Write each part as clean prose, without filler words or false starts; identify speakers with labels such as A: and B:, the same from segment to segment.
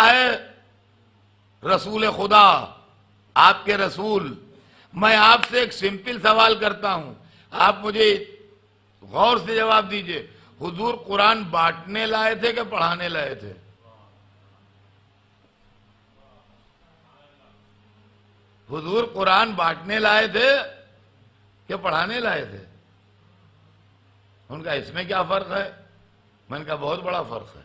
A: ہے رسول خدا، آپ کے رسول. میں آپ سے ایک سمپل سوال کرتا ہوں، آپ مجھے غور سے جواب دیجئے. حضور قرآن بانٹنے لائے تھے کہ پڑھانے لائے تھے؟ حضور قرآن بانٹنے لائے تھے کہ پڑھانے لائے تھے؟ ان کا اس میں کیا فرق ہے؟ میں نے کہا بہت بڑا فرق ہے.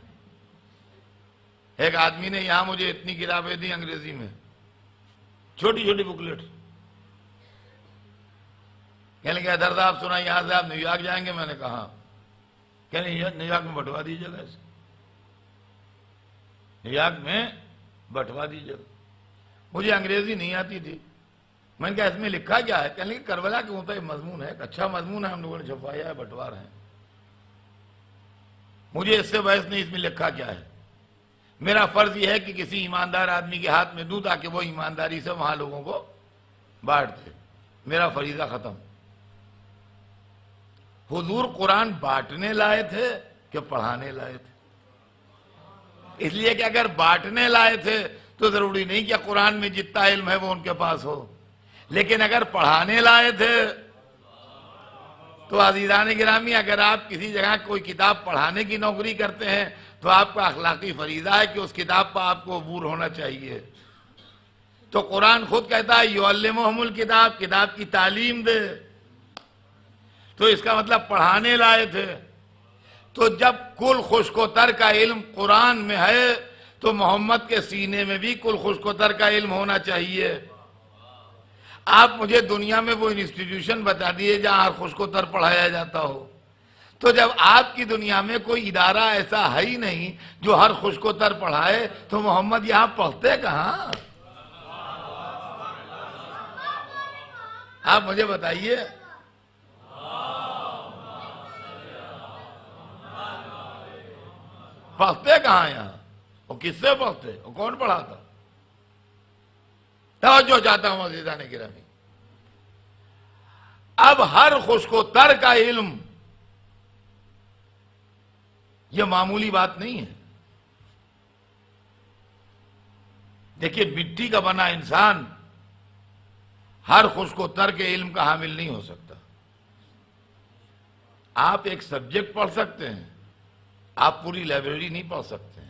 A: ایک آدمی نے یہاں مجھے اتنی کتابیں دی انگریزی میں، چھوٹی چھوٹی بکلیٹ. کہنے لگا درد آپ سنا یہاں سے آپ نیو یارک جائیں گے؟ میں نے کہا کہنے نیو یارک میں بٹوا دیجیے گا اسے، نیو یارک میں بٹوا دیجیے گا. مجھے انگریزی نہیں آتی تھی. میں نے کہا اس میں لکھا کیا ہے؟ کہنے لگے کربلا کے اوپر مضمون ہے، اچھا مضمون ہے، ہم لوگوں نے چھپوایا ہے، بٹوا رہے ہیں. مجھے اس سے بحث نہیں اس میں لکھا کیا ہے. میرا فرض یہ ہے کہ کسی ایماندار آدمی کے ہاتھ میں دوں تاکہ وہ ایمانداری سے وہاں لوگوں کو بانٹ دے. میرا فریضہ ختم. حضور قرآن بانٹنے لائے تھے کہ پڑھانے لائے تھے؟ اس لیے کہ اگر بانٹنے لائے تھے تو ضروری نہیں کہ قرآن میں جتنا علم ہے وہ ان کے پاس ہو، لیکن اگر پڑھانے لائے تھے تو عزیزان گرامی اگر آپ کسی جگہ کوئی کتاب پڑھانے کی نوکری کرتے ہیں تو آپ کا اخلاقی فریضہ ہے کہ اس کتاب پر آپ کو عبور ہونا چاہیے. تو قرآن خود کہتا ہے یعلمہم الکتاب، کتاب کی تعلیم دے. تو اس کا مطلب پڑھانے لائے تھے. تو جب کل خشک و تر کا علم قرآن میں ہے تو محمد کے سینے میں بھی کل خشک و تر کا علم ہونا چاہیے. آپ مجھے دنیا میں وہ انسٹیٹیوشن بتا دیے جہاں ہر خشک و تر پڑھایا جاتا ہو. تو جب آپ کی دنیا میں کوئی ادارہ ایسا ہے ہی نہیں جو ہر خشک و تر پڑھائے تو محمد یہاں پڑھتے کہاں؟ آپ مجھے بتائیے. پڑھتے کہاں یہاں؟ وہ کس سے پڑھتے؟ وہ کون پڑھاتا؟ توجہ چاہتا ہوں عزیزان گرامی. اب ہر خشک و تر کا علم یہ معمولی بات نہیں ہے. دیکھیے مٹی کا بنا انسان ہر خشک و تر کے علم کا حامل نہیں ہو سکتا. آپ ایک سبجیکٹ پڑھ سکتے ہیں، آپ پوری لائبریری نہیں پڑھ سکتے ہیں.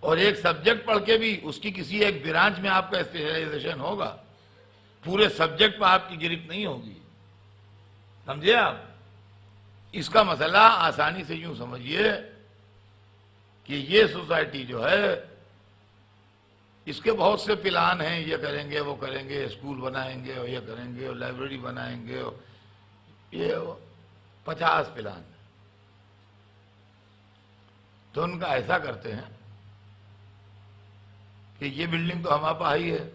A: اور ایک سبجیکٹ پڑھ کے بھی اس کی کسی ایک برانچ میں آپ کا اسپیشلائزیشن ہوگا، پورے سبجیکٹ پر آپ کی گرفت نہیں ہوگی. سمجھے آپ؟ اس کا مسئلہ آسانی سے یوں سمجھیے کہ یہ سوسائٹی جو ہے اس کے بہت سے پلان ہیں، یہ کریں گے وہ کریں گے، اسکول بنائیں گے اور یہ کریں گے اور لائبریری بنائیں گے، اور یہ 50 پلان. تو ان کا ایسا کرتے ہیں کہ یہ بلڈنگ تو ہمارے پاس ہی ہے،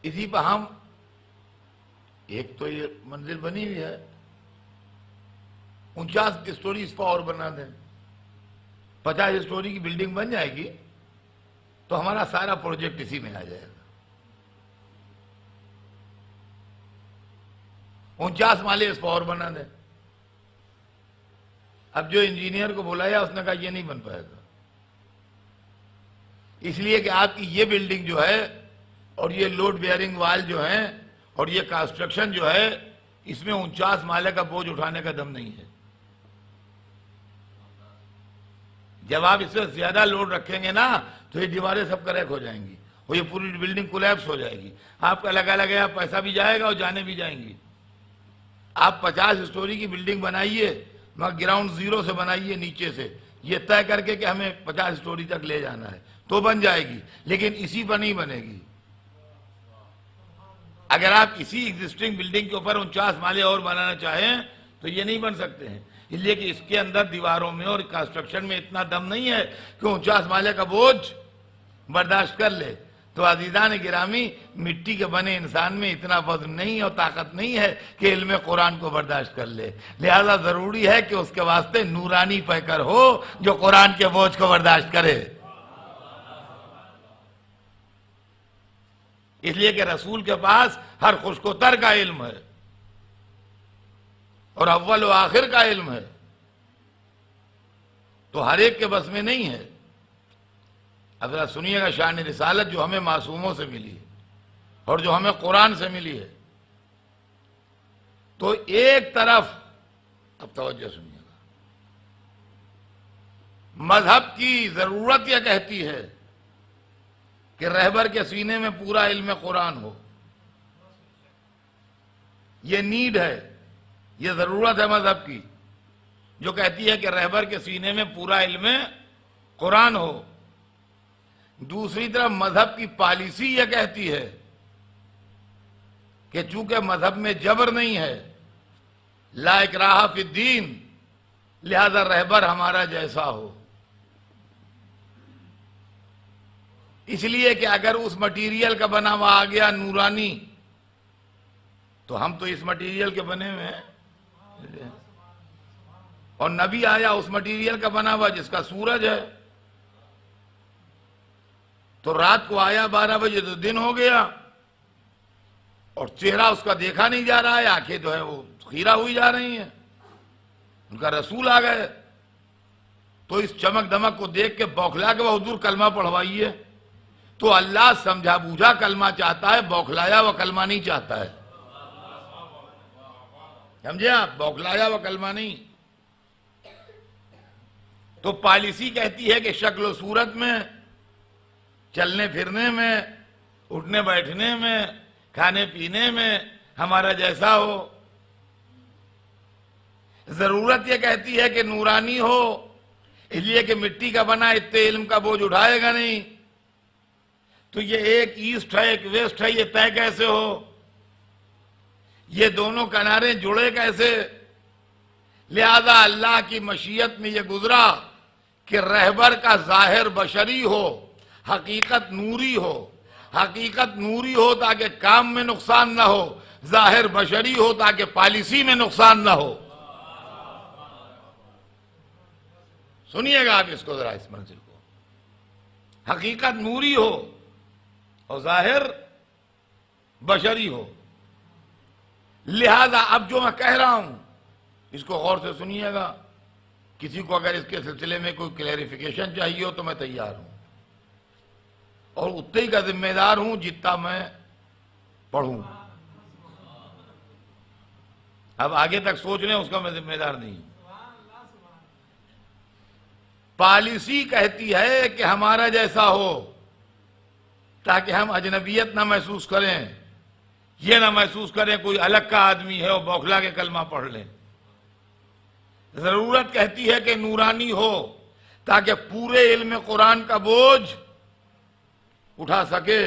A: اسی پہ ہم ایک تو یہ منزل بنی ہوئی ہے 49 اسٹوری اس پہ اور بنا دیں، 50 اسٹوری کی بلڈنگ بن جائے گی تو ہمارا سارا پروجیکٹ اسی میں آ جائے گا. 49 مالے اس پہ اور بنا دیں. اب جو انجینئر کو بلایا اس نے کہا یہ نہیں بن پائے گا، اس لیے کہ آپ کی یہ بلڈنگ جو ہے اور یہ لوڈ بیئرنگ وال جو ہیں اور یہ کنسٹرکشن جو ہے اس میں 49 مالے کا بوجھ اٹھانے کا دم نہیں ہے. جب آپ اس سے زیادہ لوڈ رکھیں گے نا تو یہ دیواریں سب کریک ہو جائیں گی اور یہ پوری بلڈنگ کولیپس ہو جائے گی. آپ کا لگا پیسہ بھی جائے گا اور جانے بھی جائیں گی. آپ 50 اسٹوری کی بلڈنگ بنائیے مگر گراؤنڈ زیرو سے بنائیے، نیچے سے یہ طے کر کے کہ ہمیں 50 اسٹوری تک لے جانا ہے تو بن جائے گی، لیکن اسی پر نہیں بنے گی. اگر آپ اسی ایگزسٹنگ بلڈنگ کے اوپر 49 مالے اور بنانا چاہیں تو یہ نہیں بن سکتے ہیں، اس لیے کہ اس کے اندر دیواروں میں اور کنسٹرکشن میں اتنا دم نہیں ہے کہ 49 مالے کا بوجھ برداشت کر لے. تو عزیزان گرامی مٹی کے بنے انسان میں اتنا وزن نہیں اور طاقت نہیں ہے کہ علم قرآن کو برداشت کر لے. لہذا ضروری ہے کہ اس کے واسطے نورانی پیکر ہو جو قرآن کے بوجھ کو برداشت کرے. اس لیے کہ رسول کے پاس ہر خشک و تر کا علم ہے اور اول و آخر کا علم ہے، تو ہر ایک کے بس میں نہیں ہے. اب ذرا سنیے گا شان رسالت جو ہمیں معصوموں سے ملی ہے اور جو ہمیں قرآن سے ملی ہے. تو ایک طرف، اب توجہ سنیے گا، مذہب کی ضرورت یہ کہتی ہے کہ رہبر کے سینے میں پورا علم قرآن ہو. یہ نیڈ ہے، یہ ضرورت ہے مذہب کی، جو کہتی ہے کہ رہبر کے سینے میں پورا علم قرآن ہو. دوسری طرف مذہب کی پالیسی یہ کہتی ہے کہ چونکہ مذہب میں جبر نہیں ہے، لا اکراہ فی الدین، لہذا رہبر ہمارا جیسا ہو. اس لیے کہ اگر اس مٹیریل کا بنا ہوا آ گیا نورانی، تو ہم تو اس مٹیریل کے بنے ہوئے ہیں، اور نبی آیا اس مٹیریل کا بنا ہوا جس کا سورج ہے. تو رات کو آیا 12 بجے تو دن ہو گیا، اور چہرہ اس کا دیکھا نہیں جا رہا ہے، آنکھیں جو ہے وہ خیرہ ہوئی جا رہی ہیں. ان کا رسول آ گئے تو اس چمک دمک کو دیکھ کے بوکھلا کے وہ حضور کلمہ پڑھوائیے. تو اللہ سمجھا بوجھا کلمہ چاہتا ہے، بوکھلایا وہ کلمہ نہیں چاہتا ہے. سمجھے آپ؟ بوکھلایا وہ کلمہ نہیں. تو پالیسی کہتی ہے کہ شکل و صورت میں، چلنے پھرنے میں، اٹھنے بیٹھنے میں، کھانے پینے میں ہمارا جیسا ہو. ضرورت یہ کہتی ہے کہ نورانی ہو، اس لیے کہ مٹی کا بنا اتنے علم کا بوجھ اٹھائے گا نہیں. تو یہ ایک ایسٹ ہے ایک ویسٹ ہے، یہ طے کیسے ہو؟ یہ دونوں کنارے جڑے کیسے؟ لہذا اللہ کی مشیت میں یہ گزرا کہ رہبر کا ظاہر بشری ہو، حقیقت نوری ہو. حقیقت نوری ہو تاکہ کام میں نقصان نہ ہو، ظاہر بشری ہو تاکہ پالیسی میں نقصان نہ ہو. سنیے گا آپ اس کو ذرا، اس منزل کو. حقیقت نوری ہو اور ظاہر بشری ہو. لہذا اب جو میں کہہ رہا ہوں اس کو غور سے سنیے گا. کسی کو اگر اس کے سلسلے میں کوئی کلیریفیکیشن چاہیے ہو تو میں تیار ہوں، اور اتنے ہی کا ذمہ دار ہوں جتنا میں پڑھوں. اب آگے تک سوچ لیں، اس کا میں ذمہ دار نہیں ہوں. پالیسی کہتی ہے کہ ہمارا جیسا ہو تاکہ ہم اجنبیت نہ محسوس کریں، یہ نہ محسوس کریں کوئی الگ کا آدمی ہے اور بوکھلا کے کلمہ پڑھ لیں. ضرورت کہتی ہے کہ نورانی ہو تاکہ پورے علم قرآن کا بوجھ اٹھا سکے.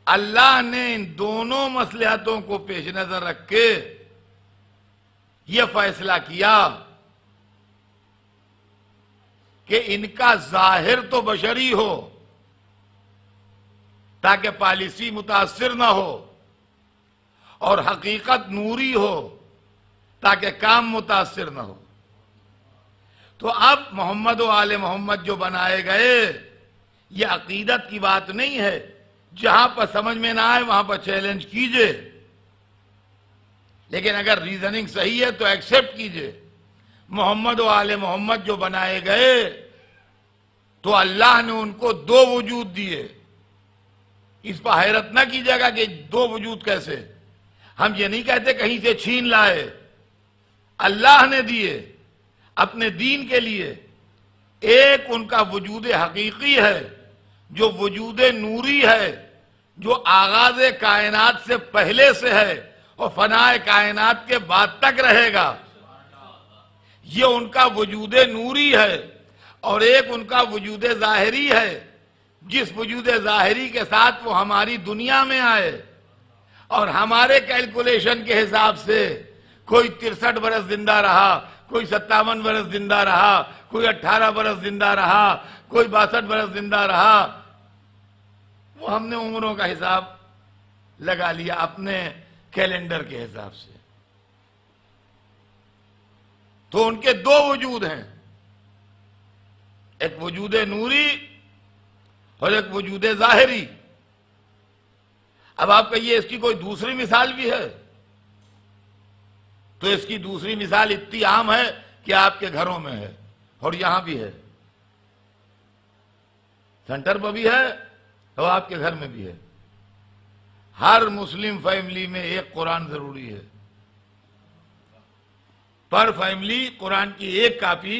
A: اللہ نے ان دونوں مصلحتوں کو پیش نظر رکھ کے یہ فیصلہ کیا کہ ان کا ظاہر تو بشری ہو تاکہ پالیسی متاثر نہ ہو، اور حقیقت نوری ہو تاکہ کام متاثر نہ ہو. تو اب محمد و آل محمد جو بنائے گئے، یہ عقیدت کی بات نہیں ہے. جہاں پر سمجھ میں نہ آئے وہاں پر چیلنج کیجئے، لیکن اگر ریزننگ صحیح ہے تو ایکسپٹ کیجئے. محمد و آل محمد جو بنائے گئے تو اللہ نے ان کو دو وجود دیے. اس پر حیرت نہ کیجیے گا کہ دو وجود کیسے. ہم یہ نہیں کہتے کہیں سے چھین لائے، اللہ نے دیے اپنے دین کے لیے. ایک ان کا وجود حقیقی ہے جو وجود نوری ہے، جو آغاز کائنات سے پہلے سے ہے اور فنائے کائنات کے بعد تک رہے گا. یہ ان کا وجود نوری ہے. اور ایک ان کا وجود ظاہری ہے، جس وجود ظاہری کے ساتھ وہ ہماری دنیا میں آئے، اور ہمارے کیلکولیشن کے حساب سے کوئی 63 برس زندہ رہا، کوئی 57 برس زندہ رہا، کوئی 18 برس زندہ رہا، کوئی 62 برس زندہ رہا. وہ ہم نے عمروں کا حساب لگا لیا اپنے کیلنڈر کے حساب سے. تو ان کے دو وجود ہیں، ایک وجود نوری اور ایک وجود ظاہری. اب آپ کہیے اس کی کوئی دوسری مثال بھی ہے، تو اس کی دوسری مثال اتنی عام ہے کہ آپ کے گھروں میں ہے. اور یہاں بھی ہے، سینٹر پر بھی ہے اور آپ کے گھر میں بھی ہے۔ ہر مسلم فیملی میں ایک قرآن ضروری ہے، پر فیملی قرآن کی ایک کاپی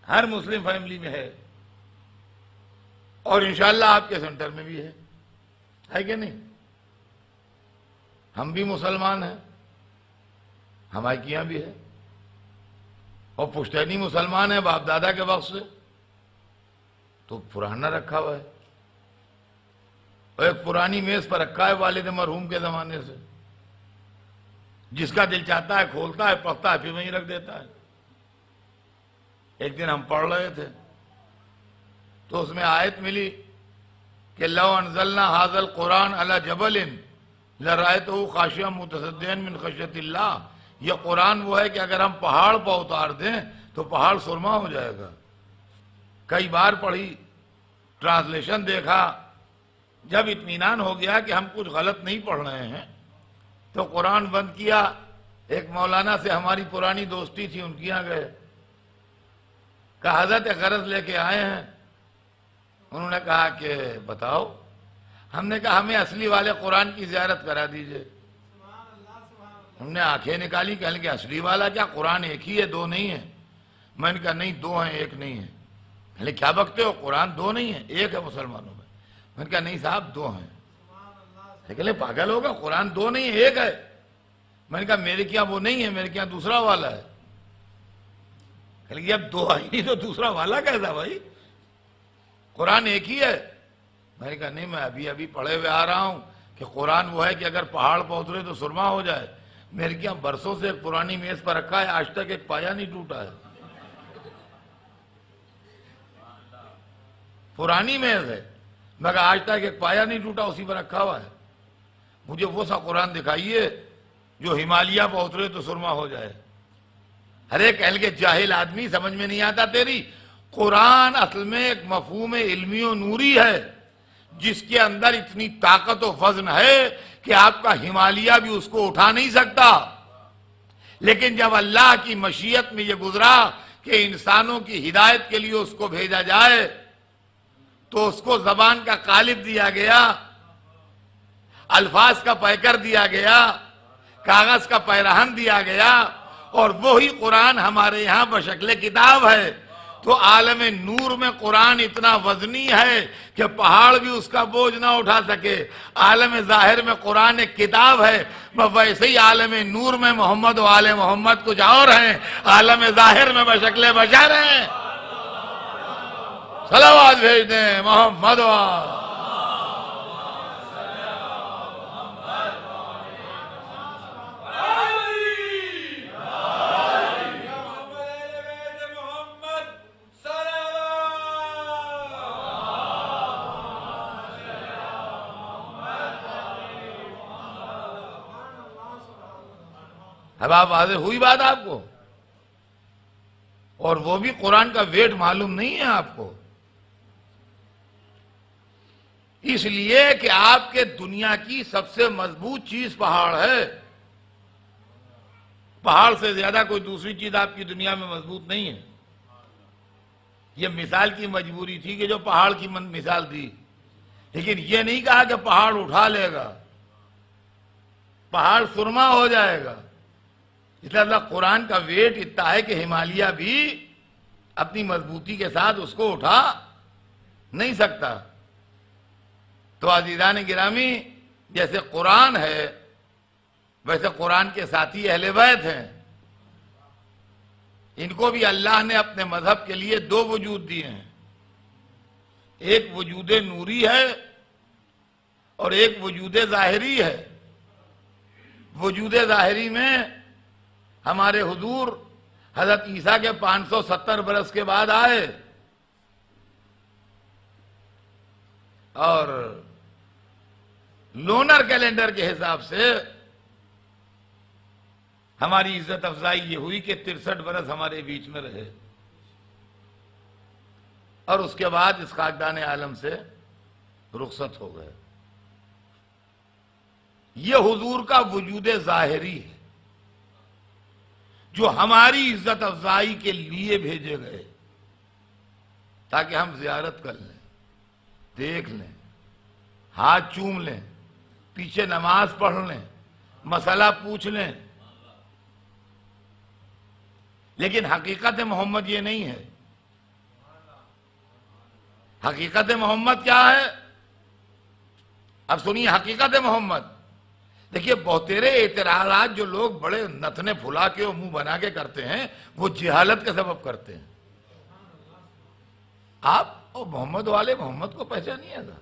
A: ہر مسلم فیملی میں ہے، اور انشاءاللہ آپ کے سینٹر میں بھی ہے کہ نہیں؟ ہم بھی مسلمان ہیں، ہمارے یہاں بھی ہے، اور پشتینی مسلمان ہیں باپ دادا کے وقت سے، تو پرانا رکھا ہوا ہے، اور ایک پرانی میز پر رکھا ہے والد مرحوم کے زمانے سے، جس کا دل چاہتا ہے کھولتا ہے، پڑھتا ہے، پھر وہیں رکھ دیتا ہے۔ ایک دن ہم پڑھ رہے تھے تو اس میں آیت ملی کہ لو انزلنا ھذا القرآن علی جبل لرأیتہ خاشعا متصدعا من خشیۃ اللہ، یہ قرآن وہ ہے کہ اگر ہم پہاڑ پر اتار دیں تو پہاڑ سرما ہو جائے گا۔ کئی بار پڑھی، ٹرانسلیشن دیکھا، جب اطمینان ہو گیا کہ ہم کچھ غلط نہیں پڑھ رہے ہیں تو قرآن بند کیا۔ ایک مولانا سے ہماری پرانی دوستی تھی، ان کے یہاں گئے، کہا حضرت غرض لے کے آئے ہیں۔ انہوں نے کہا کہ بتاؤ۔ ہم نے کہا ہمیں اصلی والے قرآن کی زیارت کرا دیجئے۔ ہم نے آنکھیں نکالی، کہنے کہ اصلی والا کیا، قرآن ایک ہی ہے، دو نہیں ہے۔ میں نے کہا نہیں، دو ہیں، ایک نہیں ہے۔ کہنے کیا بکتے ہو، قرآن دو نہیں ہے، ایک ہے مسلمانوں میں۔ میں نے کہا نہیں صاحب، دو ہیں۔ کہنے پاگل ہوگا، قرآن دو نہیں ہے، ایک ہے۔ میں نے کہا میرے کیا وہ نہیں ہے، میرے کیا دوسرا والا ہے۔ کہنے کہ اب دو آئی نہیں تو دوسرا والا کیسا بھائی، قرآن ایک ہی ہے۔ میں نے کہا نہیں، میں ابھی پڑھے ہوئے آ رہا ہوں کہ قرآن وہ ہے کہ اگر پہاڑ پر اترے تو سرما ہو جائے۔ میرے کیا برسوں سے ایک پرانی میز پر رکھا ہے، آج تک ایک پایا نہیں ٹوٹا ہے۔ پرانی میز ہے مگر آج تک ایک پایا نہیں ٹوٹا، اسی پر رکھا ہوا ہے۔ مجھے وہ سا قرآن دکھائیے جو ہمالیہ پر اترے تو سرما ہو جائے۔ ہر ایک اہل کے جاہل آدمی، سمجھ میں نہیں آتا تیری۔ قرآن اصل میں ایک مفہوم علمی و نوری ہے جس کے اندر اتنی طاقت و وزن ہے کہ آپ کا ہمالیہ بھی اس کو اٹھا نہیں سکتا۔ لیکن جب اللہ کی مشیت میں یہ گزرا کہ انسانوں کی ہدایت کے لیے اس کو بھیجا جائے تو اس کو زبان کا قالب دیا گیا، الفاظ کا پیکر دیا گیا، کاغذ کا پیرہن دیا گیا، اور وہی قرآن ہمارے یہاں بشکل کتاب ہے۔ تو عالم نور میں قرآن اتنا وزنی ہے کہ پہاڑ بھی اس کا بوجھ نہ اٹھا سکے۔ عالم ظاہر میں قرآن ایک کتاب ہے، ویسے ہی عالم نور میں محمد و آل محمد کچھ اور ہیں، عالم ظاہر میں بشکل بشر ہیں۔ صلوات بھیج دیں محمد و آل۔ اب آپ واضح ہوئی بات آپ کو، اور وہ بھی قرآن کا ویٹ معلوم نہیں ہے آپ کو، اس لیے کہ آپ کے دنیا کی سب سے مضبوط چیز پہاڑ ہے۔ پہاڑ سے زیادہ کوئی دوسری چیز آپ کی دنیا میں مضبوط نہیں ہے۔ یہ مثال کی مجبوری تھی کہ جو پہاڑ کی مثال دی، لیکن یہ نہیں کہا کہ پہاڑ اٹھا لے گا، پہاڑ سرما ہو جائے گا۔ اس لیے اللہ قرآن کا ویٹ اتنا ہے کہ ہمالیہ بھی اپنی مضبوطی کے ساتھ اس کو اٹھا نہیں سکتا۔ تو عزیزان گرامی، جیسے قرآن ہے ویسے قرآن کے ساتھی اہل بیت ہیں، ان کو بھی اللہ نے اپنے مذہب کے لیے دو وجود دیے ہیں، ایک وجود نوری ہے اور ایک وجود ظاہری ہے۔ وجود ظاہری میں ہمارے حضور حضرت عیسیٰ کے 570 برس کے بعد آئے، اور لونر کیلنڈر کے حساب سے ہماری عزت افزائی یہ ہوئی کہ 63 برس ہمارے بیچ میں رہے، اور اس کے بعد اس خاکدان عالم سے رخصت ہو گئے۔ یہ حضور کا وجود ظاہری ہے جو ہماری عزت افزائی کے لیے بھیجے گئے تاکہ ہم زیارت کر لیں، دیکھ لیں، ہاتھ چوم لیں، پیچھے نماز پڑھ لیں، مسئلہ پوچھ لیں. لیکن حقیقت محمد یہ نہیں ہے. حقیقت محمد کیا ہے؟ اب سنیے حقیقت محمد. دیکھیے بہتیرے اعتراضات جو لوگ بڑے نتنے پھلا کے اور منہ بنا کے کرتے ہیں وہ جہالت کا سبب کرتے ہیں. آپ اور محمد والے محمد کو پہچانیے گا،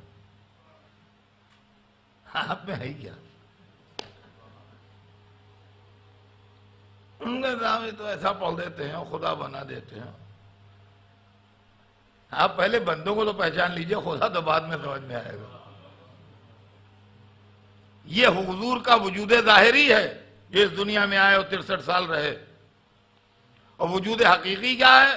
A: آپ میں ہے کیا؟ ان کے سامنے تو ایسا پڑھ دیتے ہیں اور خدا بنا دیتے ہیں. آپ پہلے بندوں کو تو پہچان لیجئے، خدا تو بعد میں سمجھ میں آئے گا. یہ حضور کا وجود ظاہری ہے جو اس دنیا میں آئے اور 63 سال رہے. اور وجود حقیقی کیا ہے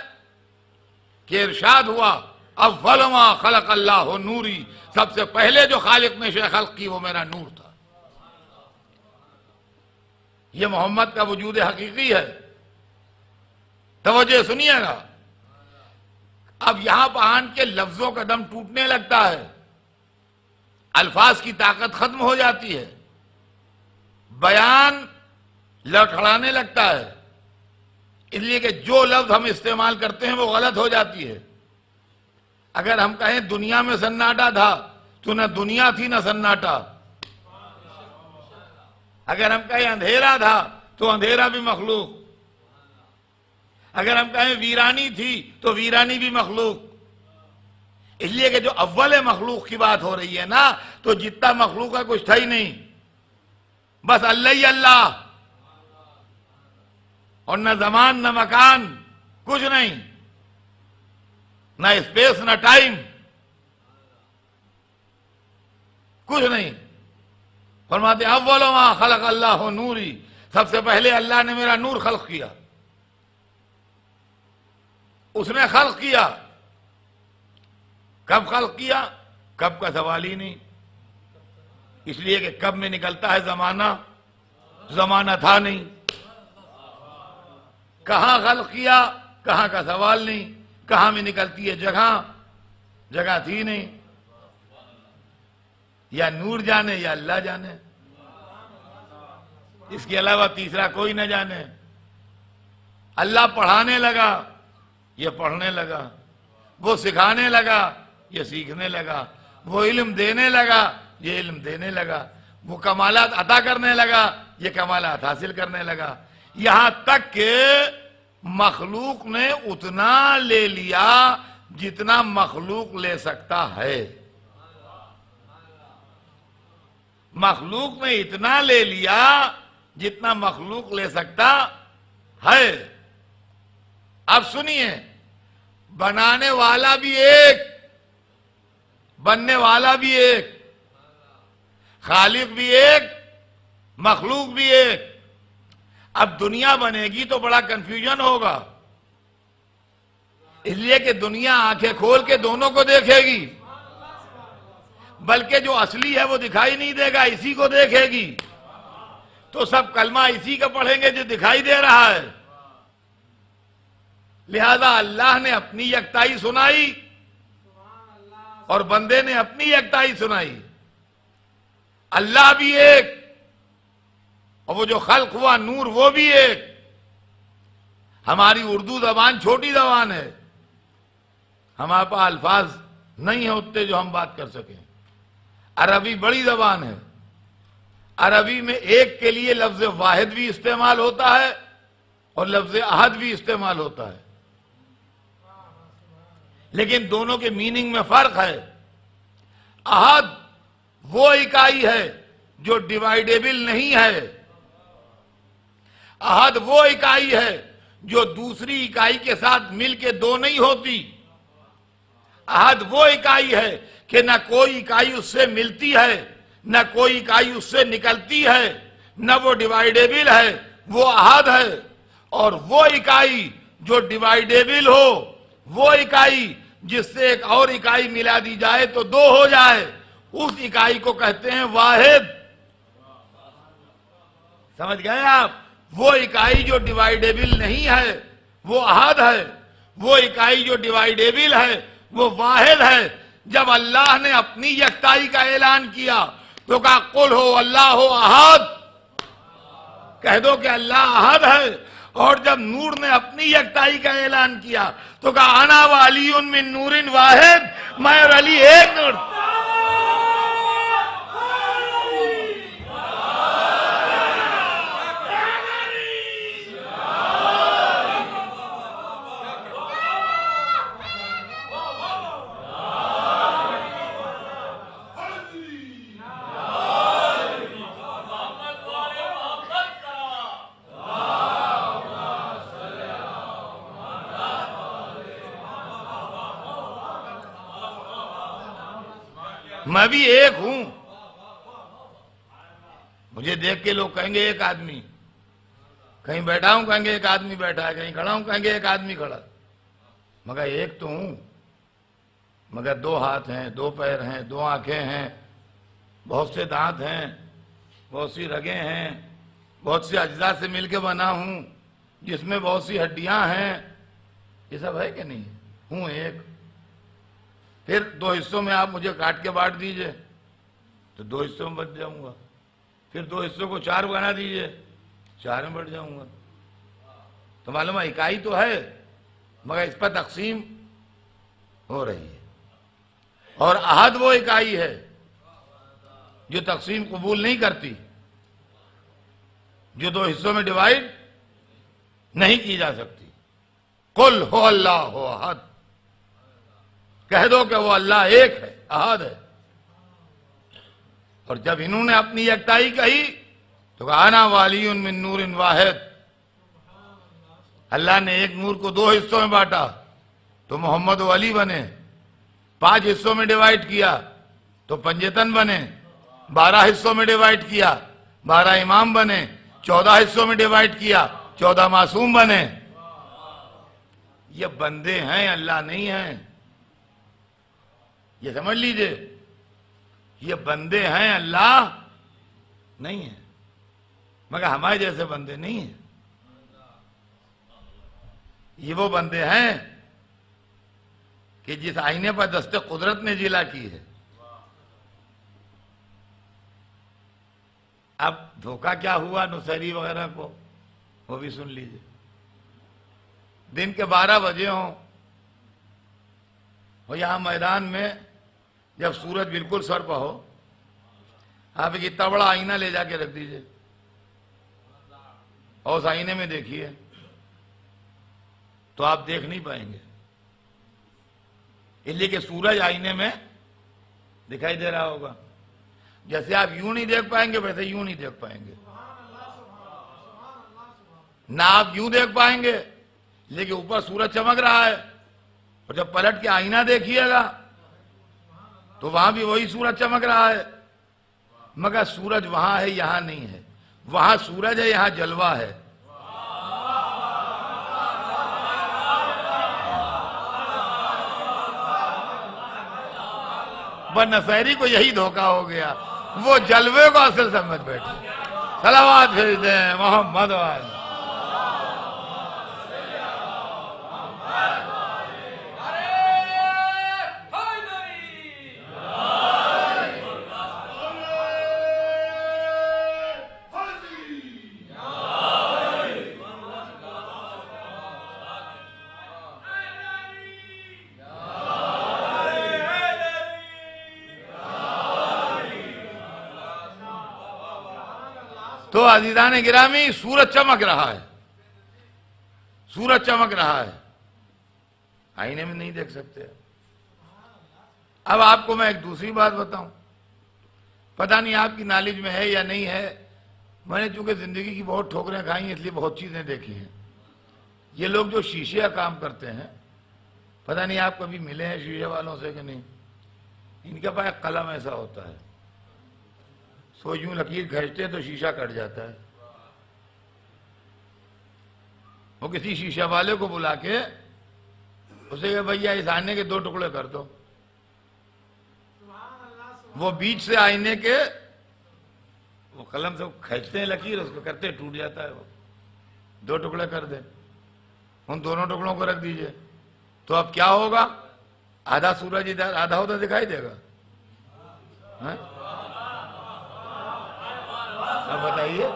A: کہ ارشاد ہوا اول ما خلق اللہ نوری، سب سے پہلے جو خالق نے شے خلق کی وہ میرا نور تھا. یہ محمد کا وجود حقیقی ہے. توجہ سنیے گا. اب یہاں پر آن کے لفظوں کا دم ٹوٹنے لگتا ہے، الفاظ کی طاقت ختم ہو جاتی ہے، بیان لڑکھڑانے لگتا ہے. اس لیے کہ جو لفظ ہم استعمال کرتے ہیں وہ غلط ہو جاتی ہے. اگر ہم کہیں دنیا میں سناٹا تھا تو نہ دنیا تھی نہ سناٹا. اگر ہم کہیں اندھیرا تھا تو اندھیرا بھی مخلوق. اگر ہم کہیں ویرانی تھی تو ویرانی بھی مخلوق. اس لیے کہ جو اول مخلوق کی بات ہو رہی ہے نا تو جتنا مخلوق ہے کچھ تھا ہی نہیں، بس اللہ ہی اللہ، اور نہ زمان نہ مکان، کچھ نہیں، نہ اسپیس نہ ٹائم، کچھ نہیں. فرماتے اول ما خلق اللہ نوری، سب سے پہلے اللہ نے میرا نور خلق کیا. اس نے خلق کیا. کب خلق کیا؟ کب کا سوال ہی نہیں، اس لیے کہ کب میں نکلتا ہے زمانہ، زمانہ تھا نہیں. کہاں خلق کیا؟ کہاں کا سوال نہیں. کہاں میں نکلتی ہے جگہ، جگہ تھی نہیں. یا نور جانے یا اللہ جانے، اس کے علاوہ تیسرا کوئی نہ جانے. اللہ پڑھانے لگا، یہ پڑھنے لگا. وہ سکھانے لگا، یہ سیکھنے لگا. وہ علم دینے لگا، یہ علم دینے لگا. وہ کمالات عطا کرنے لگا، یہ کمالات حاصل کرنے لگا. یہاں تک کہ مخلوق نے اتنا لے لیا جتنا مخلوق لے سکتا ہے. مخلوق نے اتنا لے لیا جتنا مخلوق لے سکتا ہے. اب سنیے، بنانے والا بھی ایک، بننے والا بھی ایک، خالق بھی ایک، مخلوق بھی ایک. اب دنیا بنے گی تو بڑا کنفیوژن ہوگا، اس لیے کہ دنیا آنکھیں کھول کے دونوں کو دیکھے گی، بلکہ جو اصلی ہے وہ دکھائی نہیں دے گا، اسی کو دیکھے گی. تو سب کلمہ اسی کا پڑھیں گے جو دکھائی دے رہا ہے. لہذا اللہ نے اپنی یکتائی سنائی اور بندے نے اپنی یکتائی سنائی. اللہ بھی ایک اور وہ جو خلق ہوا نور وہ بھی ایک. ہماری اردو زبان چھوٹی زبان ہے، ہمارے پاس الفاظ نہیں ہیں اتنے جو ہم بات کر سکیں. عربی بڑی زبان ہے. عربی میں ایک کے لیے لفظ واحد بھی استعمال ہوتا ہے اور لفظ احد بھی استعمال ہوتا ہے، لیکن دونوں کے میننگ میں فرق ہے. احد وہ اکائی ہے جو ڈیوائیڈیبل نہیں ہے. احد وہ اکائی ہے جو دوسری اکائی کے ساتھ مل کے دو نہیں ہوتی. احد وہ اکائی ہے کہ نہ کوئی اکائی اس سے ملتی ہے نہ کوئی اکائی اس سے نکلتی ہے، نہ وہ ڈیوائیڈیبل ہے، وہ احد ہے. اور وہ اکائی جو ڈیوائیڈیبل ہو، وہ اکائی جس سے ایک اور اکائی ملا دی جائے تو دو ہو جائے، اس اکائی کو کہتے ہیں واحد. سمجھ گئے آپ؟ وہ اکائی جو ڈیوائیڈیبل نہیں ہے وہ احد ہے، وہ اکائی جو ڈیوائیڈیبل ہے وہ واحد ہے۔ جب اللہ نے اپنی یکتائی کا اعلان کیا تو کہا قل ہو اللہ ہو احد، کہہ دو کہ اللہ احد ہے۔ اور جب نور نے اپنی یکتائی کا اعلان کیا تو کہا انا وعلی من نور واحد، میں اور علی ایک نور۔ میں بھی ایک ہوں۔ مجھے دیکھ کے لوگ کہیں گے ایک آدمی، کہیں بیٹھا ہوں کہیں گے ایک آدمی بیٹھا ہے، کہیں کھڑا ہوں کہیں گے ایک آدمی کھڑا، مگر ایک تو ہوں۔ مگر دو ہاتھ ہیں، دو پیر ہیں، دو آنکھیں ہیں، بہت سے دانت ہیں، بہت سی رگیں ہیں، بہت سے اجزاء سے مل کے بنا ہوں، جس میں بہت سی ہڈیاں ہیں۔ یہ سب ہے کہ نہیں؟ ہوں ایک۔ پھر دو حصوں میں آپ مجھے کاٹ کے بانٹ دیجئے تو دو حصوں میں بٹ جاؤں گا، پھر دو حصوں کو چار بنا دیجئے، چار میں بٹ جاؤں گا۔ تو معلوم ہے اکائی تو ہے مگر اس پر تقسیم ہو رہی ہے۔ اور احد وہ اکائی ہے جو تقسیم قبول نہیں کرتی، جو دو حصوں میں ڈیوائیڈ نہیں کی جا سکتی۔ قل ہو اللہ ہو احد، کہہ دو کہ وہ اللہ ایک ہے، احد ہے۔ اور جب انہوں نے اپنی یکتائی کہی تو کہا انا ولی من نور واحد۔ اللہ نے ایک نور کو دو حصوں میں بانٹا تو محمد و علی بنے، 5 حصوں میں ڈیوائیڈ کیا تو پنجتن بنے، 12 حصوں میں ڈیوائیڈ کیا 12 امام بنے، 14 حصوں میں ڈیوائیڈ کیا 14 معصوم بنے۔ یہ بندے ہیں، اللہ نہیں ہیں، یہ سمجھ لیجئے۔ یہ بندے ہیں، اللہ نہیں ہیں، مگر ہمارے جیسے بندے نہیں ہیں۔ یہ وہ بندے ہیں کہ جس آئینے پر دست قدرت نے جلا کی ہے۔ اب دھوکہ کیا ہوا نصیری وغیرہ کو، وہ بھی سن لیجئے۔ دن کے 12 بجے ہوں اور یہاں میدان میں جب سورج بالکل سر پہ ہو، آپ ایک اتنا بڑا آئینہ لے جا کے رکھ دیجئے اور اس آئینے میں دیکھیے تو آپ دیکھ نہیں پائیں گے، اس لیے کہ سورج آئینے میں دکھائی دے رہا ہوگا۔ جیسے آپ یوں نہیں دیکھ پائیں گے ویسے یوں نہیں دیکھ پائیں گے، نہ آپ یوں دیکھ پائیں گے لیکن اوپر سورج چمک رہا ہے، اور جب پلٹ کے آئینہ دیکھیے گا تو وہاں بھی وہی سورج چمک رہا ہے، مگر سورج وہاں ہے یہاں نہیں ہے، وہاں سورج ہے یہاں جلوہ ہے۔ بس نصیری کو یہی دھوکہ ہو گیا، وہ جلوے کو اصل سمجھ بیٹھے۔ صلوات بھیج دیں محمد والے۔ تو عزیزان گرامی سورج چمک رہا ہے، سورج چمک رہا ہے، آئینے میں نہیں دیکھ سکتے۔ اب آپ کو میں ایک دوسری بات بتاؤں، پتہ نہیں آپ کی نالج میں ہے یا نہیں ہے، میں نے چونکہ زندگی کی بہت ٹھوکریں کھائی ہیں اس لیے بہت چیزیں دیکھی ہیں۔ یہ لوگ جو شیشے کا کام کرتے ہیں، پتہ نہیں آپ کبھی ملے ہیں شیشے والوں سے کہ نہیں، ان کے پاس ایک قلم ایسا ہوتا ہے، سو یوں لکیر کھینچتے تو شیشہ کٹ جاتا ہے۔ وہ کسی شیشہ والے کو بلا کے اسے کہ بھیا اس آئینے کے 2 ٹکڑے کر دو، وہ بیچ سے آئینے کے وہ قلم سے کھینچتے ہیں لکیر، اس کو کرتے ٹوٹ جاتا ہے وہ، 2 ٹکڑے کر دیں، ان دونوں ٹکڑوں کو رکھ دیجئے، تو اب کیا ہوگا؟ آدھا سورج ادھر آدھا ادھر دکھائی دے گا؟ ہاں؟ اب بتائیے،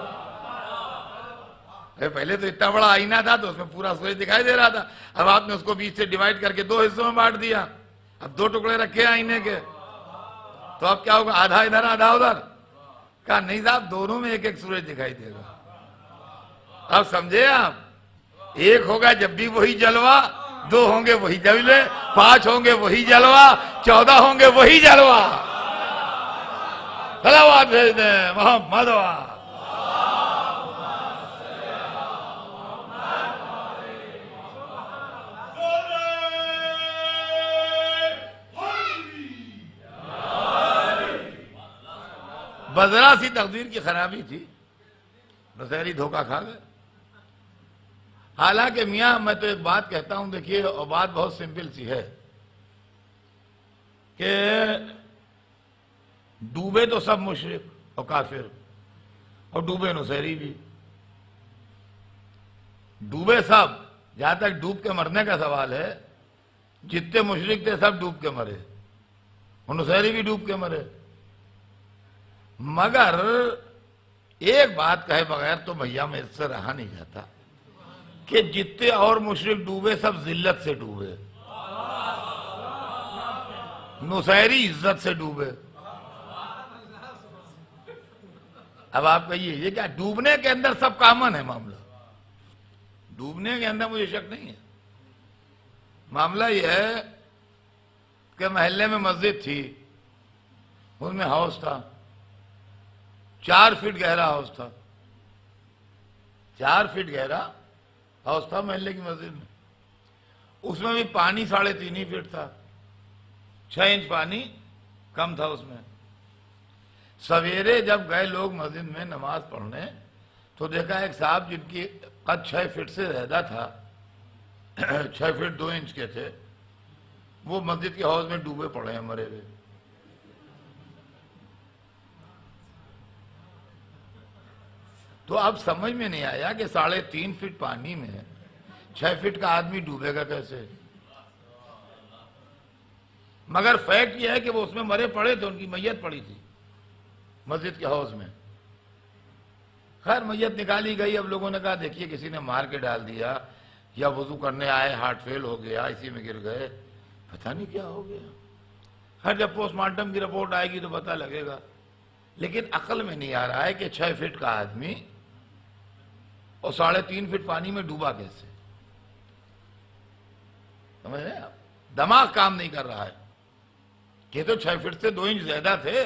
A: پہلے تو اتنا بڑا آئینہ تھا تو اس میں پورا سورج دکھائی دے رہا تھا، اب آپ نے اس کو بیچ سے ڈیوائیڈ کر کے 2 حصوں میں بانٹ دیا، اب 2 ٹکڑے رکھے آئینے کے، تو اب کیا ہوگا؟ آدھا ادھر آدھا ادھر؟ کہا نہیں صاحب، دونوں میں ایک ایک سورج دکھائی دے گا۔ اب سمجھے آپ؟ ایک ہوگا جب بھی وہی جلوہ، 2 ہوں گے وہی جلوے، 5 ہوں گے وہی جلوہ، 14 ہوں گے وہی جلوہ۔ صلوات بھیج دیں محمد وا۔ بذرا سی تقدیر کی خرابی تھی، نصیری دھوکہ کھا گئے۔ حالانکہ میاں میں تو ایک بات کہتا ہوں، دیکھیے، اور بات بہت سمپل سی ہے کہ ڈوبے تو سب مشرک اور کافر، اور ڈوبے نصیری بھی، ڈوبے سب، جہاں تک ڈوب کے مرنے کا سوال ہے، جتنے مشرک تھے سب ڈوب کے مرے، اور نصیری بھی ڈوب کے مرے۔ مگر ایک بات کہے بغیر تو بھیا میں اس سے رہا نہیں جاتا کہ جتنے اور مشرک ڈوبے سب ذلت سے ڈوبے، نصیری عزت سے ڈوبے۔ اب آپ کہیے یہ کیا؟ ڈوبنے کے اندر سب کامن ہے معاملہ، ڈوبنے کے اندر مجھے شک نہیں ہے۔ معاملہ یہ ہے کہ محلے میں مسجد تھی، اس میں ہاؤس تھا، 4 فٹ گہرا ہاؤس تھا، 4 فٹ گہرا ہاؤس تھا محلے کی مسجد میں، اس میں بھی پانی 3.5 فٹ تھا، 6 انچ پانی کم تھا اس میں۔ سویرے جب گئے لوگ مسجد میں نماز پڑھنے تو دیکھا ایک صاحب جن کی قد 6 فٹ سے زیادہ تھا، 6 فٹ 2 انچ کے تھے، وہ مسجد کے ہاؤس میں ڈوبے پڑے ہیں مرے ہوئے۔ تو اب سمجھ میں نہیں آیا کہ 3.5 فٹ پانی میں 6 فٹ کا آدمی ڈوبے گا کیسے؟ مگر فیکٹ یہ ہے کہ وہ اس میں مرے پڑے تھے، ان کی میت پڑی تھی مسجد کے ہاؤس میں۔ خیر میت نکالی گئی، اب لوگوں نے کہا دیکھیے کسی نے مار کے ڈال دیا، یا وضو کرنے آئے ہارٹ فیل ہو گیا، اسی میں گر گئے، پتہ نہیں کیا ہو گیا۔ خیر جب پوسٹ مارٹم کی رپورٹ آئے گی تو پتہ لگے گا، لیکن عقل میں نہیں آ رہا ہے کہ 6 فٹ کا آدمی اور 3.5 فٹ پانی میں ڈوبا کیسے؟ سمجھ رہے ہیں آپ؟ دماغ کام نہیں کر رہا ہے کہ تو 6 فٹ سے 2 انچ زیادہ تھے،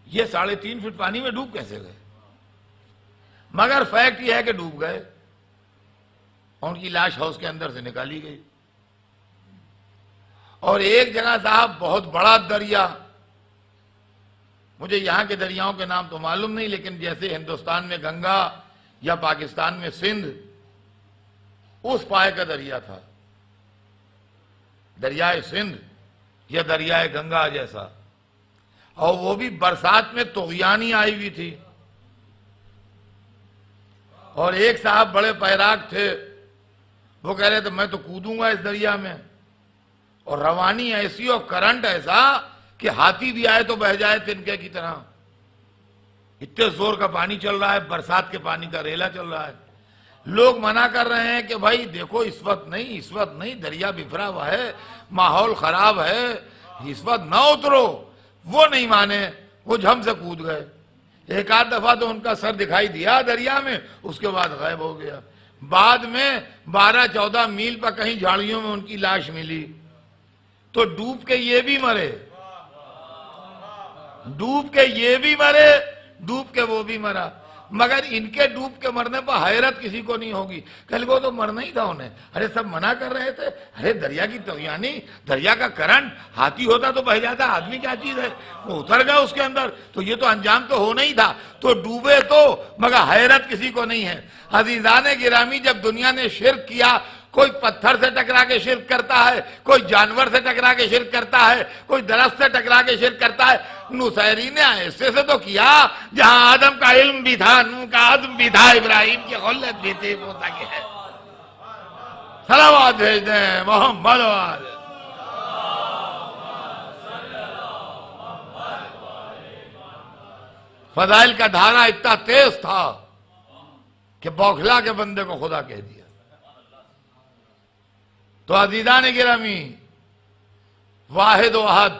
A: یہ 3.5 فٹ پانی میں ڈوب کیسے گئے؟ مگر فیکٹ یہ ہے کہ ڈوب گئے، اور ان کی لاش ہاؤس کے اندر سے نکالی گئی۔ اور ایک جگہ صاحب بہت بڑا دریا، مجھے یہاں کے دریاؤں کے نام تو معلوم نہیں، لیکن جیسے ہندوستان میں گنگا یا پاکستان میں سندھ، اس پائے کا دریا تھا، دریائے سندھ یا دریائے گنگا جیسا، اور وہ بھی برسات میں طغیانی آئی ہوئی تھی۔ اور ایک صاحب بڑے پیراک تھے، وہ کہہ رہے تھے میں تو کودوں گا اس دریا میں، اور روانی ایسی اور کرنٹ ایسا کہ ہاتھی بھی آئے تو بہہ جائے تنکے کی طرح، اتنے زور کا پانی چل رہا ہے، برسات کے پانی کا ریلا چل رہا ہے۔ لوگ منع کر رہے ہیں کہ بھائی دیکھو اس وقت نہیں، دریا بفرا ہوا ہے، ماحول خراب ہے، اس وقت نہ اترو۔ وہ نہیں مانے، وہ جھم سے کود گئے۔ ایک آدھ دفعہ تو ان کا سر دکھائی دیا دریا میں، اس کے بعد غائب ہو گیا۔ بعد میں 12-14 میل پر کہیں جھاڑیوں میں ان کی لاش ملی۔ تو ڈوب کے یہ بھی مرے، ڈوب کے یہ بھی مرے، ڈوب کے وہ بھی مرا۔ مگر ان کے ڈوب کے مرنے پر حیرت کسی کو نہیں ہوگی، کل کو تو مرنا ہی تھا انہیں۔ ارے سب منع کر رہے تھے، ارے دریا کی طغیانی، دریا کا کرنٹ، ہاتھی ہوتا تو بہ جاتا، آدمی کیا چیز ہے، وہ اتر گیا اس کے اندر، تو یہ تو انجام تو ہونا ہی تھا۔ تو ڈوبے تو، مگر حیرت کسی کو نہیں ہے۔ عزیزان گرامی، جب دنیا نے شرک کیا، کوئی پتھر سے ٹکرا کے شرک کرتا ہے، کوئی جانور سے ٹکرا کے شرک کرتا ہے، کوئی درخت سے ٹکرا کے شرک کرتا ہے، نصیری نے ایسے سے تو کیا جہاں آدم کا علم بھی تھا، نوح کا عزم بھی تھا، ابراہیم کی خلت بھی تھی، موسیٰ کی ہے۔ صلوات بھیج دیں محمد والے۔ فضائل کا دھارا اتنا تیز تھا کہ بوکھلا کے بندے کو خدا کہہ دیا۔ تو عزیزان گرامی، واحد و احد،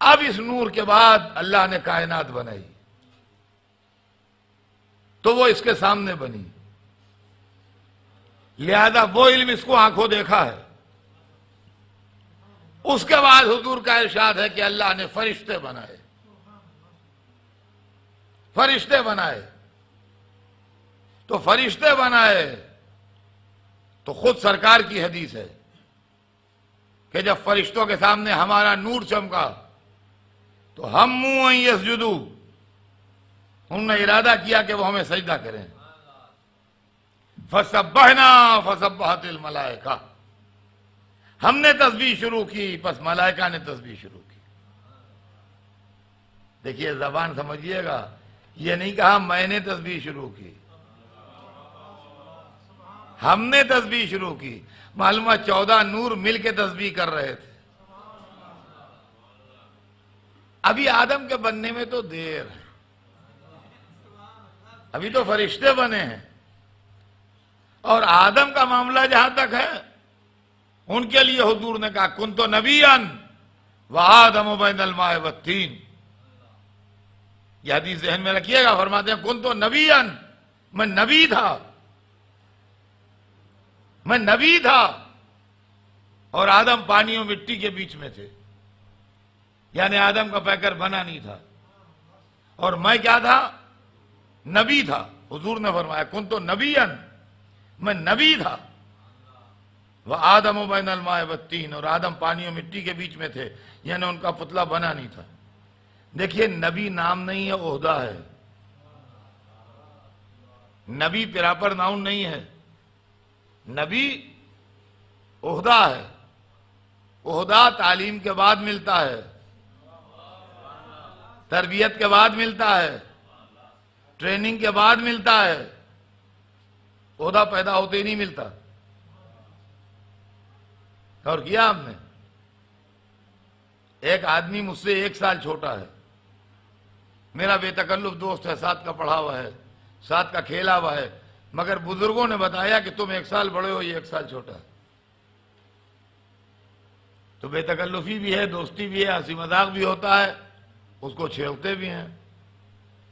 A: اب اس نور کے بعد اللہ نے کائنات بنائی تو وہ اس کے سامنے بنی، لہذا وہ علم اس کو آنکھوں دیکھا ہے۔ اس کے بعد حضور کا ارشاد ہے کہ اللہ نے فرشتے بنائے، فرشتے بنائے۔ تو فرشتے بنائے تو خود سرکار کی حدیث ہے کہ جب فرشتوں کے سامنے ہمارا نور چمکا تو ہم منہ یسجدو، انہوں نے ارادہ کیا کہ وہ ہمیں سجدہ کریں۔ فسبحنا فسبحت الملائکہ، ہم نے تسبیح شروع کی، پس ملائکہ نے تسبیح شروع کی۔ دیکھیے زبان سمجھیے گا، یہ نہیں کہا میں نے تسبیح شروع کی، ہم نے تسبیح شروع کی۔ معلوم ہے 14 نور مل کے تسبیح کر رہے تھے۔ ابھی آدم کے بننے میں تو دیر ہے، ابھی تو فرشتے بنے ہیں، اور آدم کا معاملہ جہاں تک ہے ان کے لیے حضور نے کہا کنت نبیًا وآدم بین الماء والطین۔ یہ حدیث ذہن میں رکھیے گا، فرماتے ہیں کنت نبیًا، میں نبی تھا، میں نبی تھا، اور آدم پانی اور مٹی کے بیچ میں تھے، یعنی آدم کا پیکر بنا نہیں تھا، اور میں کیا تھا؟ نبی تھا۔ حضور نے فرمایا کنت نبیًا، میں نبی تھا، وآدم بین الماء والطین، اور آدم پانی اور مٹی کے بیچ میں تھے، یعنی ان کا پتلا بنا نہیں تھا۔ دیکھیے نبی نام نہیں ہے، عہدہ ہے۔ نبی پراپر ناؤن نہیں ہے، نبی عہدہ ہے۔ عہدہ تعلیم کے بعد ملتا ہے، تربیت کے بعد ملتا ہے، ٹریننگ کے بعد ملتا ہے، عہدہ پیدا ہوتے ہی نہیں ملتا۔ اور کیا ہم نے، ایک آدمی مجھ سے 1 سال چھوٹا ہے، میرا بے تکلف دوست ہے، ساتھ کا پڑھا ہوا ہے، ساتھ کا کھیلا ہوا ہے، مگر بزرگوں نے بتایا کہ تم 1 سال بڑے ہو، یہ 1 سال چھوٹا ہے۔ تو بے تکلفی بھی ہے، دوستی بھی ہے، ہنسی مذاق بھی ہوتا ہے، اس کو چھیڑتے بھی ہیں،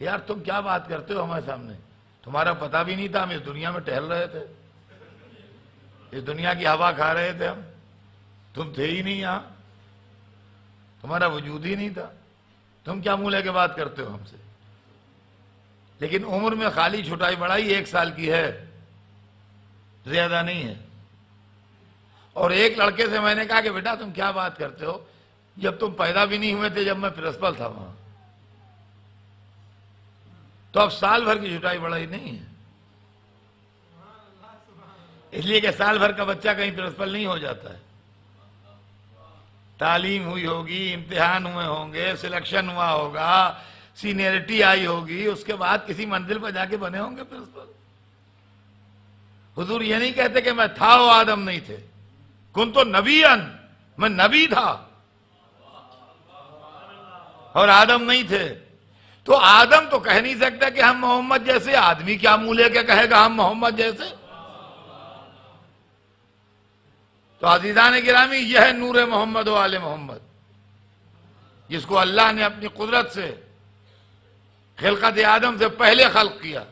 A: یار تم کیا بات کرتے ہو ہمارے سامنے، تمہارا پتہ بھی نہیں تھا، ہم اس دنیا میں ٹہل رہے تھے، اس دنیا کی ہوا کھا رہے تھے ہم، تم تھے ہی نہیں یہاں، تمہارا وجود ہی نہیں تھا، تم کیا منہ لے کے بات کرتے ہو ہم سے۔ لیکن عمر میں خالی چھٹائی بڑھائی 1 سال کی ہے، زیادہ نہیں ہے۔ اور ایک لڑکے سے میں نے کہا کہ بیٹا تم کیا بات کرتے ہو، جب تم پیدا بھی نہیں ہوئے تھے جب میں پرنسپل تھا وہاں، تو اب سال بھر کی چھٹائی بڑھائی نہیں ہے، اس لیے کہ سال بھر کا بچہ کہیں پرنسپل نہیں ہو جاتا ہے۔ تعلیم ہوئی ہوگی، امتحان ہوئے ہوں گے، سلیکشن ہوا ہوگا، سینئرٹی آئی ہوگی، اس کے بعد کسی منزل پر جا کے بنے ہوں گے پرنسپل۔ حضور یہ نہیں کہتے کہ میں تھا وہ آدم نہیں تھے، کنت نبیًا، میں نبی تھا اور آدم نہیں تھے۔ تو آدم تو کہہ نہیں سکتا کہ ہم محمد جیسے، آدمی کیا منہ لے کے کہے گا ہم محمد جیسے۔ تو عزیزان گرامی، یہ ہے نور محمد و آل محمد، جس کو اللہ نے اپنی قدرت سے خلقت آدم سے پہلے خلق کیا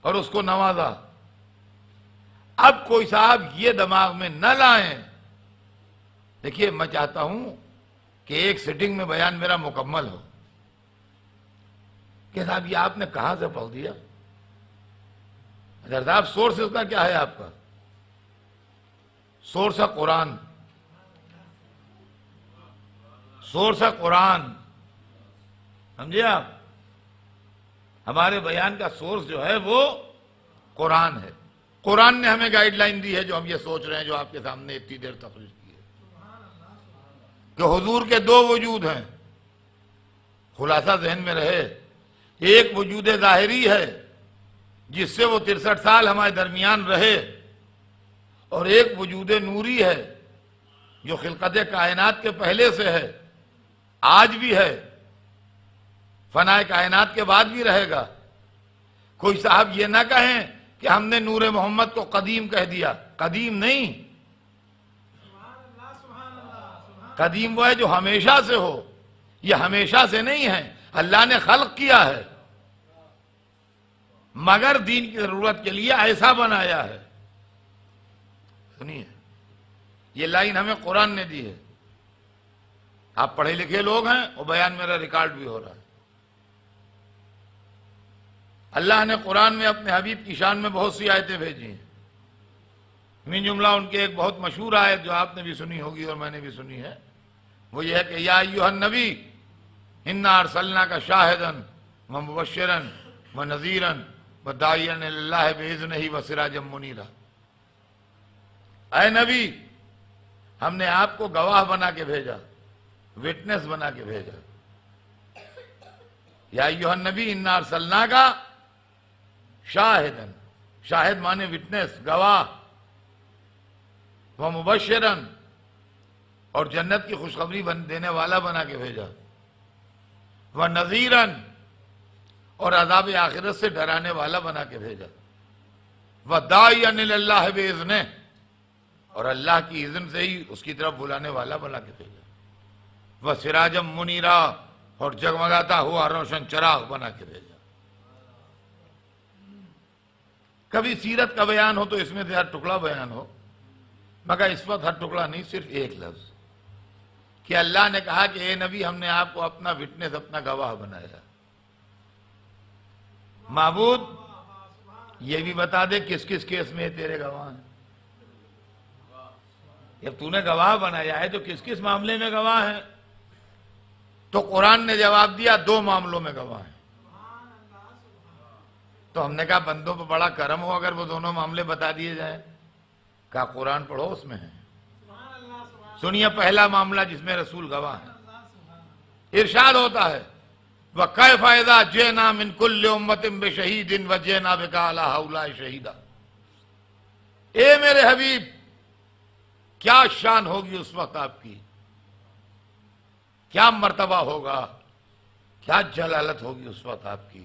A: اور اس کو نوازا۔ اب کوئی صاحب یہ دماغ میں نہ لائیں، دیکھیے میں چاہتا ہوں کہ ایک سٹنگ میں بیان میرا مکمل ہو کہ صاحب یہ آپ نے کہاں سے پڑھ دیا؟ اگر صاحب سورس اس کا کیا ہے آپ کا؟ سورس ہے قرآن، سورس ہے قرآن، سمجھے آپ؟ ہمارے بیان کا سورس جو ہے وہ قرآن ہے۔ قرآن نے ہمیں گائیڈ لائن دی ہے جو ہم یہ سوچ رہے ہیں، جو آپ کے سامنے اتنی دیر تقریر کی ہے۔ کہ حضور کے دو وجود ہیں، خلاصہ ذہن میں رہے، ایک وجود ظاہری ہے جس سے وہ 63 سال ہمارے درمیان رہے، اور ایک وجود نوری ہے جو خلقت کائنات کے پہلے سے ہے، آج بھی ہے، فنائے کائنات کے بعد بھی رہے گا۔ کوئی صاحب یہ نہ کہیں کہ ہم نے نور محمد کو قدیم کہہ دیا، قدیم نہیں، قدیم وہ ہے جو ہمیشہ سے ہو، یہ ہمیشہ سے نہیں ہے، اللہ نے خلق کیا ہے مگر دین کی ضرورت کے لیے ایسا بنایا ہے۔ سنیے، یہ لائن ہمیں قرآن نے دی ہے، آپ پڑھے لکھے لوگ ہیں اور بیان میرا ریکارڈ بھی ہو رہا ہے۔ اللہ نے قرآن میں اپنے حبیب کی شان میں بہت سی آیتیں بھیجی ہیں، من جملہ ان کے ایک بہت مشہور آیت جو آپ نے بھی سنی ہوگی اور میں نے بھی سنی ہے، وہ یہ ہے کہ یا ایھا النبی انا ارسلناک شاہدا ومبشرا ونذیرا وداعیا الی اللہ باذنہ وسراجا منیرا۔ اے نبی، ہم نے آپ کو گواہ بنا کے بھیجا، وٹنس بنا کے بھیجا۔ یا ایھا النبی انا ارسلناک شاہدا، شاہد مانے وٹنس، گواہ، ومبشرا، اور جنت کی خوشخبری دینے والا بنا کے بھیجا، ونذیرا، اور عذاب آخرت سے ڈرانے والا بنا کے بھیجا، وداعیا الی اللہ باذنہ، اور اللہ کی اذن سے ہی اس کی طرف بلانے والا بنا کے بھیجا، وسراجا منیرا، اور جگمگاتا ہوا روشن چراغ بنا کے بھیجا۔ کبھی سیرت کا بیان ہو تو اس میں سے ہر ٹکڑا بیان ہو، مگر اس وقت ہر ٹکڑا نہیں، صرف ایک لفظ کہ اللہ نے کہا کہ اے نبی، ہم نے آپ کو اپنا وٹنس، اپنا گواہ بنایا۔ معبود یہ بھی بتا دے کس کس کیس میں تیرے گواہ ہیں؟ جب تو نے گواہ بنایا ہے تو کس کس معاملے میں گواہ ہیں؟ تو قرآن نے جواب دیا 2 معاملوں میں گواہ ہیں۔ تو ہم نے کہا بندوں پہ بڑا کرم ہو اگر وہ دونوں معاملے بتا دیے جائیں۔ کہا قرآن پڑھو، اس میں ہے۔ سنیے پہلا معاملہ جس میں رسول گواہ ہے، ارشاد ہوتا ہے وَكَيْفَ إِذَا جِئْنَا مِنْ كُلِّ أُمَّةٍ بِشَهِيدٍ وَجِئْنَا بِكَ عَلَىٰ هَؤُلَاءِ شَهِيدًا۔ اے میرے حبیب، کیا شان ہوگی اس وقت آپ کی، کیا مرتبہ ہوگا، کیا جلالت ہوگی اس وقت آپ کی،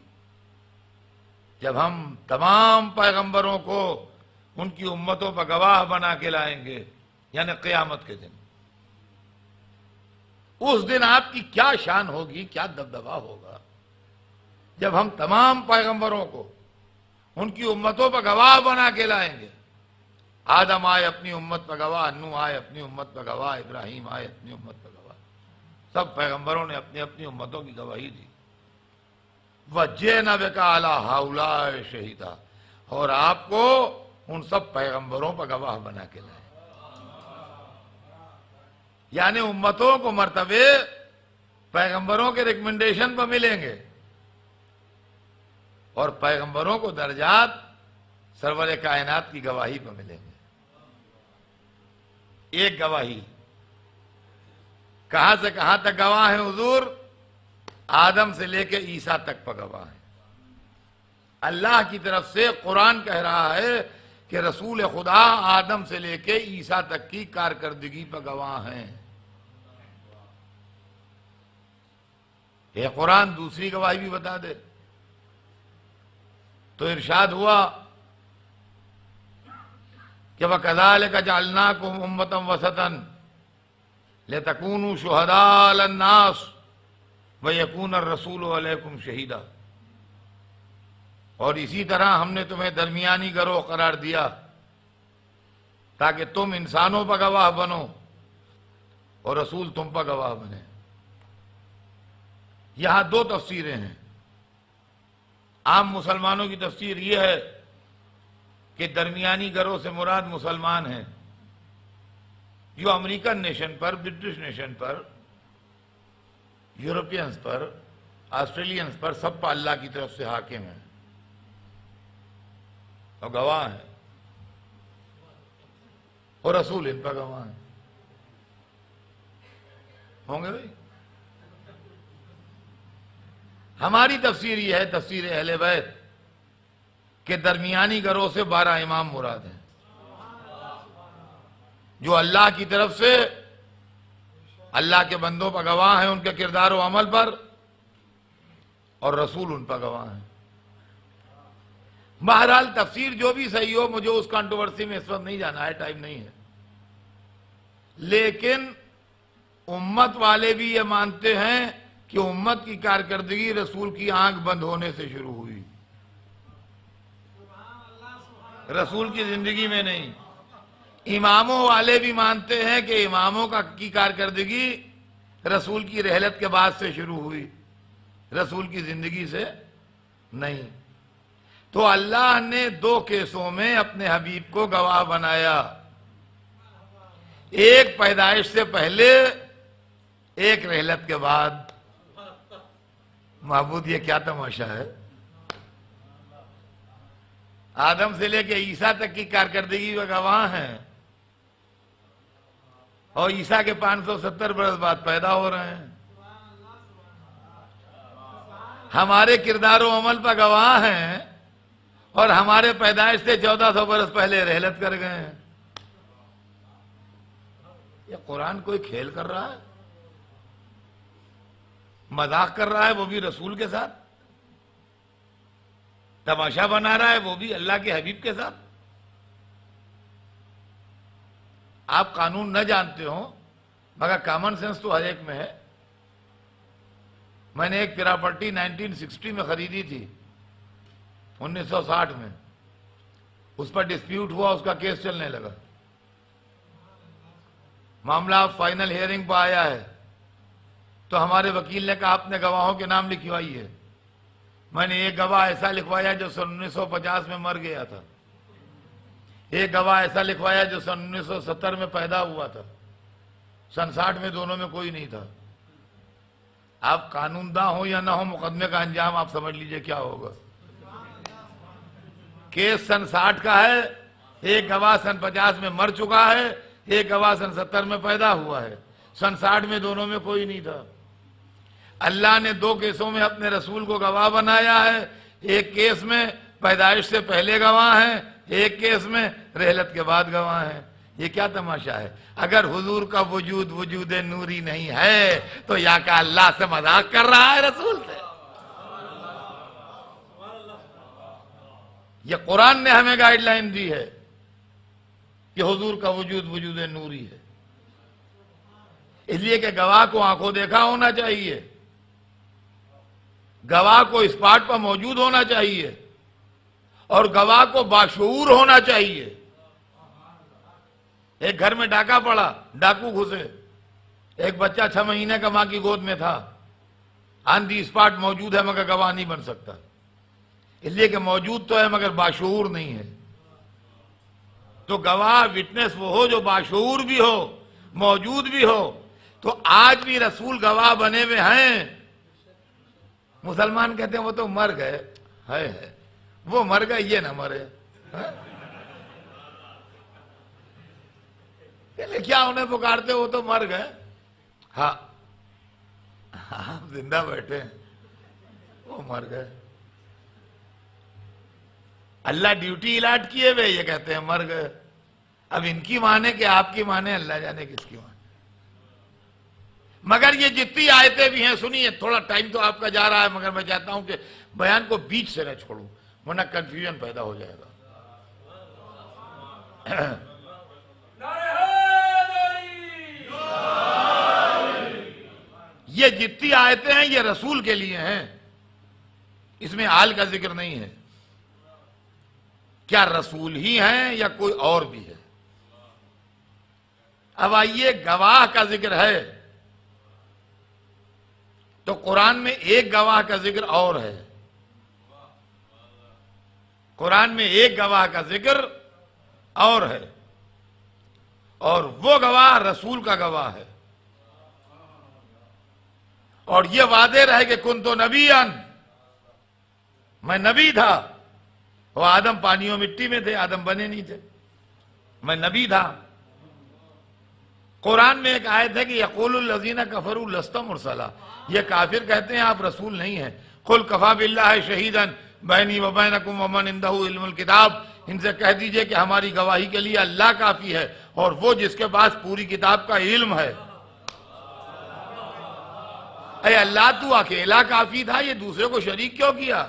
A: جب ہم تمام پیغمبروں کو ان کی امتوں پر گواہ بنا کے لائیں گے، یعنی قیامت کے دن۔ اس دن آپ کی کیا شان ہوگی، کیا دبدبا ہوگا، جب ہم تمام پیغمبروں کو ان کی امتوں پر گواہ بنا کے لائیں گے۔ آدم آئے اپنی امت پر گواہ، نوح آئے اپنی امت پر گواہ، ابراہیم آئے اپنی امت پر گواہ، سب پیغمبروں نے اپنی اپنی امتوں کی گواہی دی۔ وَجِئْنَا بِكَ عَلَىٰ هَؤُلَاءِ شَهِيدًا، اور آپ کو ان سب پیغمبروں پر گواہ بنا کے لائیں۔ یعنی امتوں کو مرتبے پیغمبروں کے ریکمنڈیشن پر ملیں گے، اور پیغمبروں کو درجات سرور کائنات کی گواہی پر ملیں گے۔ ایک گواہی کہاں سے کہاں تک گواہ ہیں حضور؟ آدم سے لے کے عیسیٰ تک پر گواہ ہیں۔ اللہ کی طرف سے قرآن کہہ رہا ہے کہ رسول خدا آدم سے لے کے عیسیٰ تک کی کارکردگی پر گواہ ہیں۔ یہ قرآن دوسری گواہی بھی بتا دے تو ارشاد ہوا کہ وَكَذَلِكَ جَعَلْنَاكُمْ أُمَّةً وَسَطًا لِتَكُونُوا شُهَدَاءَ عَلَى النَّاسِ وَيَكُونَ الرَّسُولُ عَلَيْكُمْ شَهِيدًا، اور اسی طرح ہم نے تمہیں درمیانی گروہ قرار دیا تاکہ تم انسانوں پر گواہ بنو اور رسول تم پر گواہ بنے۔ یہاں 2 تفسیریں ہیں۔ عام مسلمانوں کی تفسیر یہ ہے کہ درمیانی گروہ سے مراد مسلمان ہیں جو امریکن نیشن پر، برٹش نیشن پر، یورپینز پر، آسٹریلینز پر، سب پر اللہ کی طرف سے حاکم ہیں اور گواہ ہیں، اور رسول ان پر گواہ ہیں۔ ہوں گے بھائی؟ ہماری تفسیر یہ ہے، تفسیر اہل بیت، کہ درمیانی گروہ سے 12 امام مراد ہیں، جو اللہ کی طرف سے اللہ کے بندوں پر گواہ ہیں ان کے کردار و عمل پر، اور رسول ان پر گواہ ہیں۔ بہرحال تفسیر جو بھی صحیح ہو، مجھے اس کنٹروورسی میں اس وقت نہیں جانا ہے، ٹائم نہیں ہے، لیکن امت والے بھی یہ مانتے ہیں کہ امت کی کارکردگی رسول کی آنکھ بند ہونے سے شروع ہوئی، رسول کی زندگی میں نہیں۔ اماموں والے بھی مانتے ہیں کہ اماموں کی کارکردگی رسول کی رحلت کے بعد سے شروع ہوئی، رسول کی زندگی سے نہیں۔ تو اللہ نے 2 کیسوں میں اپنے حبیب کو گواہ بنایا، ایک پیدائش سے پہلے، ایک رحلت کے بعد۔ معبود یہ کیا تماشا ہے؟ آدم سے لے کے عیسیٰ تک کی کارکردگی وہ گواہ ہیں، اور عیسیٰ کے 570 برس بعد پیدا ہو رہے ہیں، ہمارے کردار و عمل پر گواہ ہیں، اور ہمارے پیدائش سے 1400 برس پہلے رحلت کر گئے ہیں۔ یہ قرآن کوئی کھیل کر رہا ہے، مذاق کر رہا ہے، وہ بھی رسول کے ساتھ، تماشا بنا رہا ہے وہ بھی اللہ کے حبیب کے ساتھ۔ آپ قانون نہ جانتے ہوں مگر کامن سینس تو ہر ایک میں ہے۔ میں نے ایک پراپرٹی 1960 میں خریدی تھی، 1960 میں، اس پر ڈسپیوٹ ہوا، اس کا کیس چلنے لگا، معاملہ فائنل ہیئرنگ پہ آیا ہے، تو ہمارے وکیل نے کہا اپنے گواہوں کے نام لکھوائیے۔ میں نے ایک گواہ ایسا لکھوایا جو سن 1950 میں مر گیا تھا، ایک گواہ ایسا لکھوایا جو سن 1970 میں پیدا ہوا تھا، سن 60 میں دونوں میں کوئی نہیں تھا۔ آپ قانون داں ہو یا نہ ہو، مقدمے کا انجام آپ سمجھ لیجئے کیا ہوگا۔ کیس سن 60 کا ہے، ایک گواہ سن 50 میں مر چکا ہے، ایک گواہ سن 70 میں پیدا ہوا ہے، سن 60 میں دونوں میں کوئی نہیں تھا۔ اللہ نے 2 کیسوں میں اپنے رسول کو گواہ بنایا ہے، ایک کیس میں پیدائش سے پہلے گواہ ہیں، ایک کیس میں رحلت کے بعد گواہ ہیں۔ یہ کیا تماشا ہے؟ اگر حضور کا وجود وجود نوری نہیں ہے تو یا کہ اللہ سے مذاق کر رہا ہے، رسول سے؟ یہ قرآن نے ہمیں گائیڈ لائن دی ہے کہ حضور کا وجود وجود نوری ہے، اس لیے کہ گواہ کو آنکھوں دیکھا ہونا چاہیے، گواہ کو اسپاٹ پر موجود ہونا چاہیے، اور گواہ کو باشعور ہونا چاہیے۔ ایک گھر میں ڈاکہ پڑا، ڈاکو گھسے، ایک بچہ 6 مہینے کا ماں کی گود میں تھا، آن دی اسپاٹ موجود ہے مگر گواہ نہیں بن سکتا، اس لیے کہ موجود تو ہے مگر باشعور نہیں ہے۔ تو گواہ وٹنس وہ ہو جو باشعور بھی ہو، موجود بھی ہو۔ تو آج بھی رسول گواہ بنے ہوئے ہیں۔ مسلمان کہتے ہیں وہ تو مر گئے، ہے وہ مر گئے، یہ نہ مرے، کیا انہیں پکارتے، وہ تو مر گئے۔ ہاں زندہ بیٹھے ہیں، وہ مر گئے۔ اللہ ڈیوٹی الاٹ کیے ہوئے، یہ کہتے ہیں مر گئے۔ اب ان کی مانے کہ آپ کی مانے، اللہ جانے کس کی مانے۔ مگر یہ جتنی آیتیں بھی ہیں، سنیے، تھوڑا ٹائم تو آپ کا جا رہا ہے مگر میں چاہتا ہوں کہ بیان کو بیچ سے نہ چھوڑوں ورنہ کنفیوژن پیدا ہو جائے گا۔ یہ جتنی آیتیں ہیں یہ رسول کے لیے ہیں، اس میں آل کا ذکر نہیں ہے۔ کیا رسول ہی ہیں یا کوئی اور بھی ہے؟ اب آئیے، گواہ کا ذکر ہے تو قرآن میں ایک گواہ کا ذکر اور ہے، قرآن میں ایک گواہ کا ذکر اور ہے، اور وہ گواہ رسول کا گواہ ہے۔ اور یہ واضح رہے کہ کنتو نبیًا، میں نبی تھا، وہ آدم پانی و مٹی میں تھے، آدم بنے نہیں تھے، میں نبی تھا۔ قرآن میں ایک آیت ہے کہ یقول الذین کفروا لست مرسلا، یہ کافر کہتے ہیں آپ رسول نہیں ہیں۔ قل کفی باللہ شہیدا بینی و بینکم ومن عندہ علم الکتاب، ان سے کہہ دیجئے کہ ہماری گواہی کے لیے اللہ کافی ہے اور وہ جس کے پاس پوری کتاب کا علم ہے۔ اے اللہ تو اکیلا کافی تھا، یہ دوسرے کو شریک کیوں کیا؟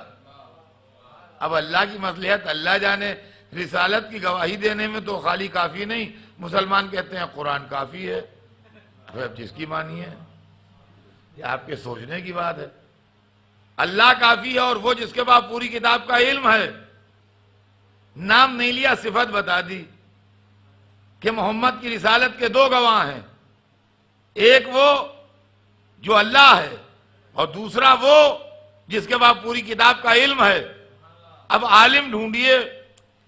A: اب اللہ کی مصلحت اللہ جانے، رسالت کی گواہی دینے میں تو خالی کافی نہیں، مسلمان کہتے ہیں قرآن کافی ہے، اب جس کی مانی ہے، یہ آپ کے سوچنے کی بات ہے۔ اللہ کافی ہے اور وہ جس کے پاس پوری کتاب کا علم ہے، نام نہیں لیا، صفت بتا دی کہ محمد کی رسالت کے دو گواہ ہیں، ایک وہ جو اللہ ہے اور دوسرا وہ جس کے پاس پوری کتاب کا علم ہے۔ اب عالم ڈھونڈیے،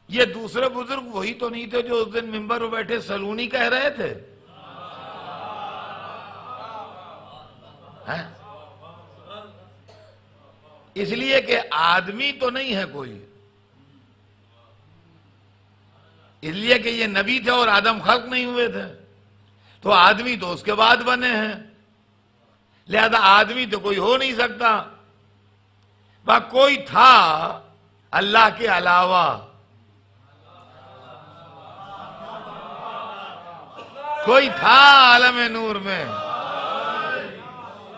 A: یہ دوسرے بزرگ وہی تو نہیں تھے جو اس دن ممبر پر بیٹھے سلونی کہہ رہے تھے؟ اس لیے کہ آدمی تو نہیں ہے کوئی، اس لیے کہ یہ نبی تھے اور آدم خلق نہیں ہوئے تھے، تو آدمی تو اس کے بعد بنے ہیں، لہذا آدمی تو کوئی ہو نہیں سکتا۔ کوئی تھا اللہ کے علاوہ، کوئی تھا عالم نور میں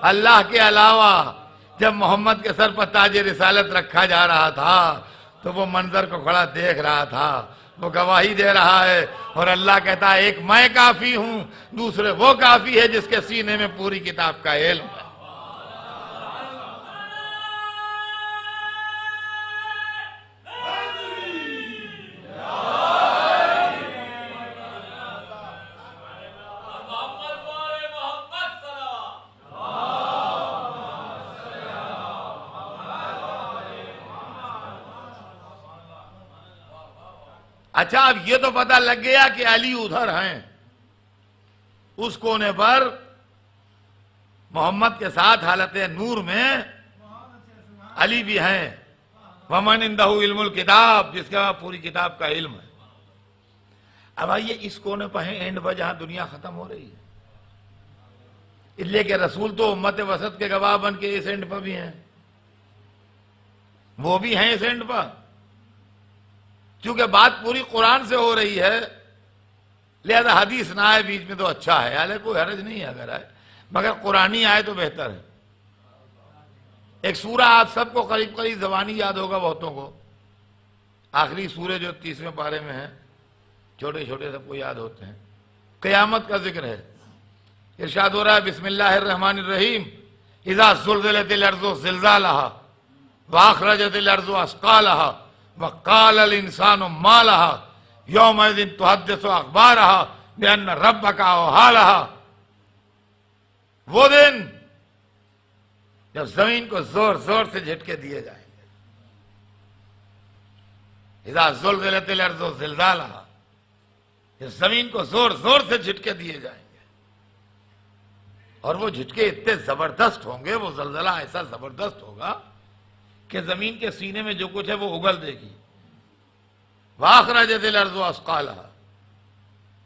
A: اللہ کے علاوہ۔ جب محمد کے سر پر تاج رسالت رکھا جا رہا تھا تو وہ منظر کو کھڑا دیکھ رہا تھا، وہ گواہی دے رہا ہے، اور اللہ کہتا ہے ایک میں کافی ہوں، دوسرے وہ کافی ہے جس کے سینے میں پوری کتاب کا علم ہے۔ اچھا، اب یہ تو پتہ لگ گیا کہ علی ادھر ہیں، اس کونے پر محمد کے ساتھ حالت نور میں علی بھی ہیں، ومن عندہ علم الکتاب، جس کے بعد پوری کتاب کا علم ہے۔ اب آئیے اس کونے پر ہیں، اینڈ پر جہاں دنیا ختم ہو رہی ہے، اس لیے کہ رسول تو امت وسط کے گواہ بن کے اس اینڈ پر بھی ہیں، وہ بھی ہیں اس اینڈ پر۔ چونکہ بات پوری قرآن سے ہو رہی ہے، لہذا حدیث نہ آئے بیچ میں تو اچھا ہے، حالانکہ کوئی حرج نہیں ہے اگر آئے، مگر قرآنی آئے تو بہتر ہے۔ ایک سورہ آپ سب کو قریب قریب زبانی یاد ہوگا بہتوں کو، آخری سورہ جو 30ویں پارے میں ہے، چھوٹے چھوٹے سب کو یاد ہوتے ہیں، قیامت کا ذکر ہے۔ ارشاد ہو رہا ہے بسم اللہ الرحمن الرحیم، اذا زلزلت الارض زلزالها واخرجت الارض اثقالها وقال الانسان ما لها يومئذ تحدث اخبارها بان ربك اوحى لها۔ وہ دن جب زمین کو زور زور سے جھٹکے دیے جائیں گے، اذا زلزلت الارض زلزالها، اس زمین کو زور زور سے جھٹکے دیے جائیں گے، اور وہ جھٹکے اتنے زبردست ہوں گے، وہ زلزلہ ایسا زبردست ہوگا کہ زمین کے سینے میں جو کچھ ہے وہ اگل دے گی۔ وَأَخْرَجَتِ الْأَرْضُ أَثْقَالَهَا،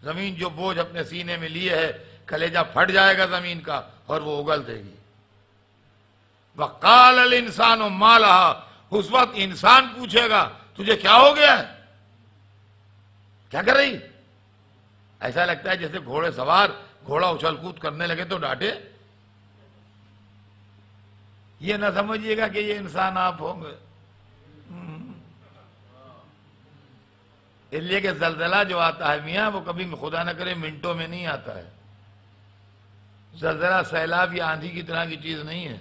A: زمین جو بوجھ اپنے سینے میں لیے ہے، کلیجہ پھٹ جائے گا زمین کا اور وہ اگل دے گی۔ وَقَالَ الْإِنسَانُ مَا لَهَا، اس وقت انسان پوچھے گا تجھے کیا ہو گیا ہے، کیا کر رہی؟ ایسا لگتا ہے جیسے گھوڑے سوار گھوڑا اچھل کود کرنے لگے تو ڈانٹے۔ یہ نہ سمجھیے گا کہ یہ انسان آپ ہوں گے، اس لیے کہ زلزلہ جو آتا ہے میاں وہ کبھی خدا نہ کرے منٹوں میں نہیں آتا ہے۔ زلزلہ سیلاب یا آندھی کی طرح کی چیز نہیں ہے،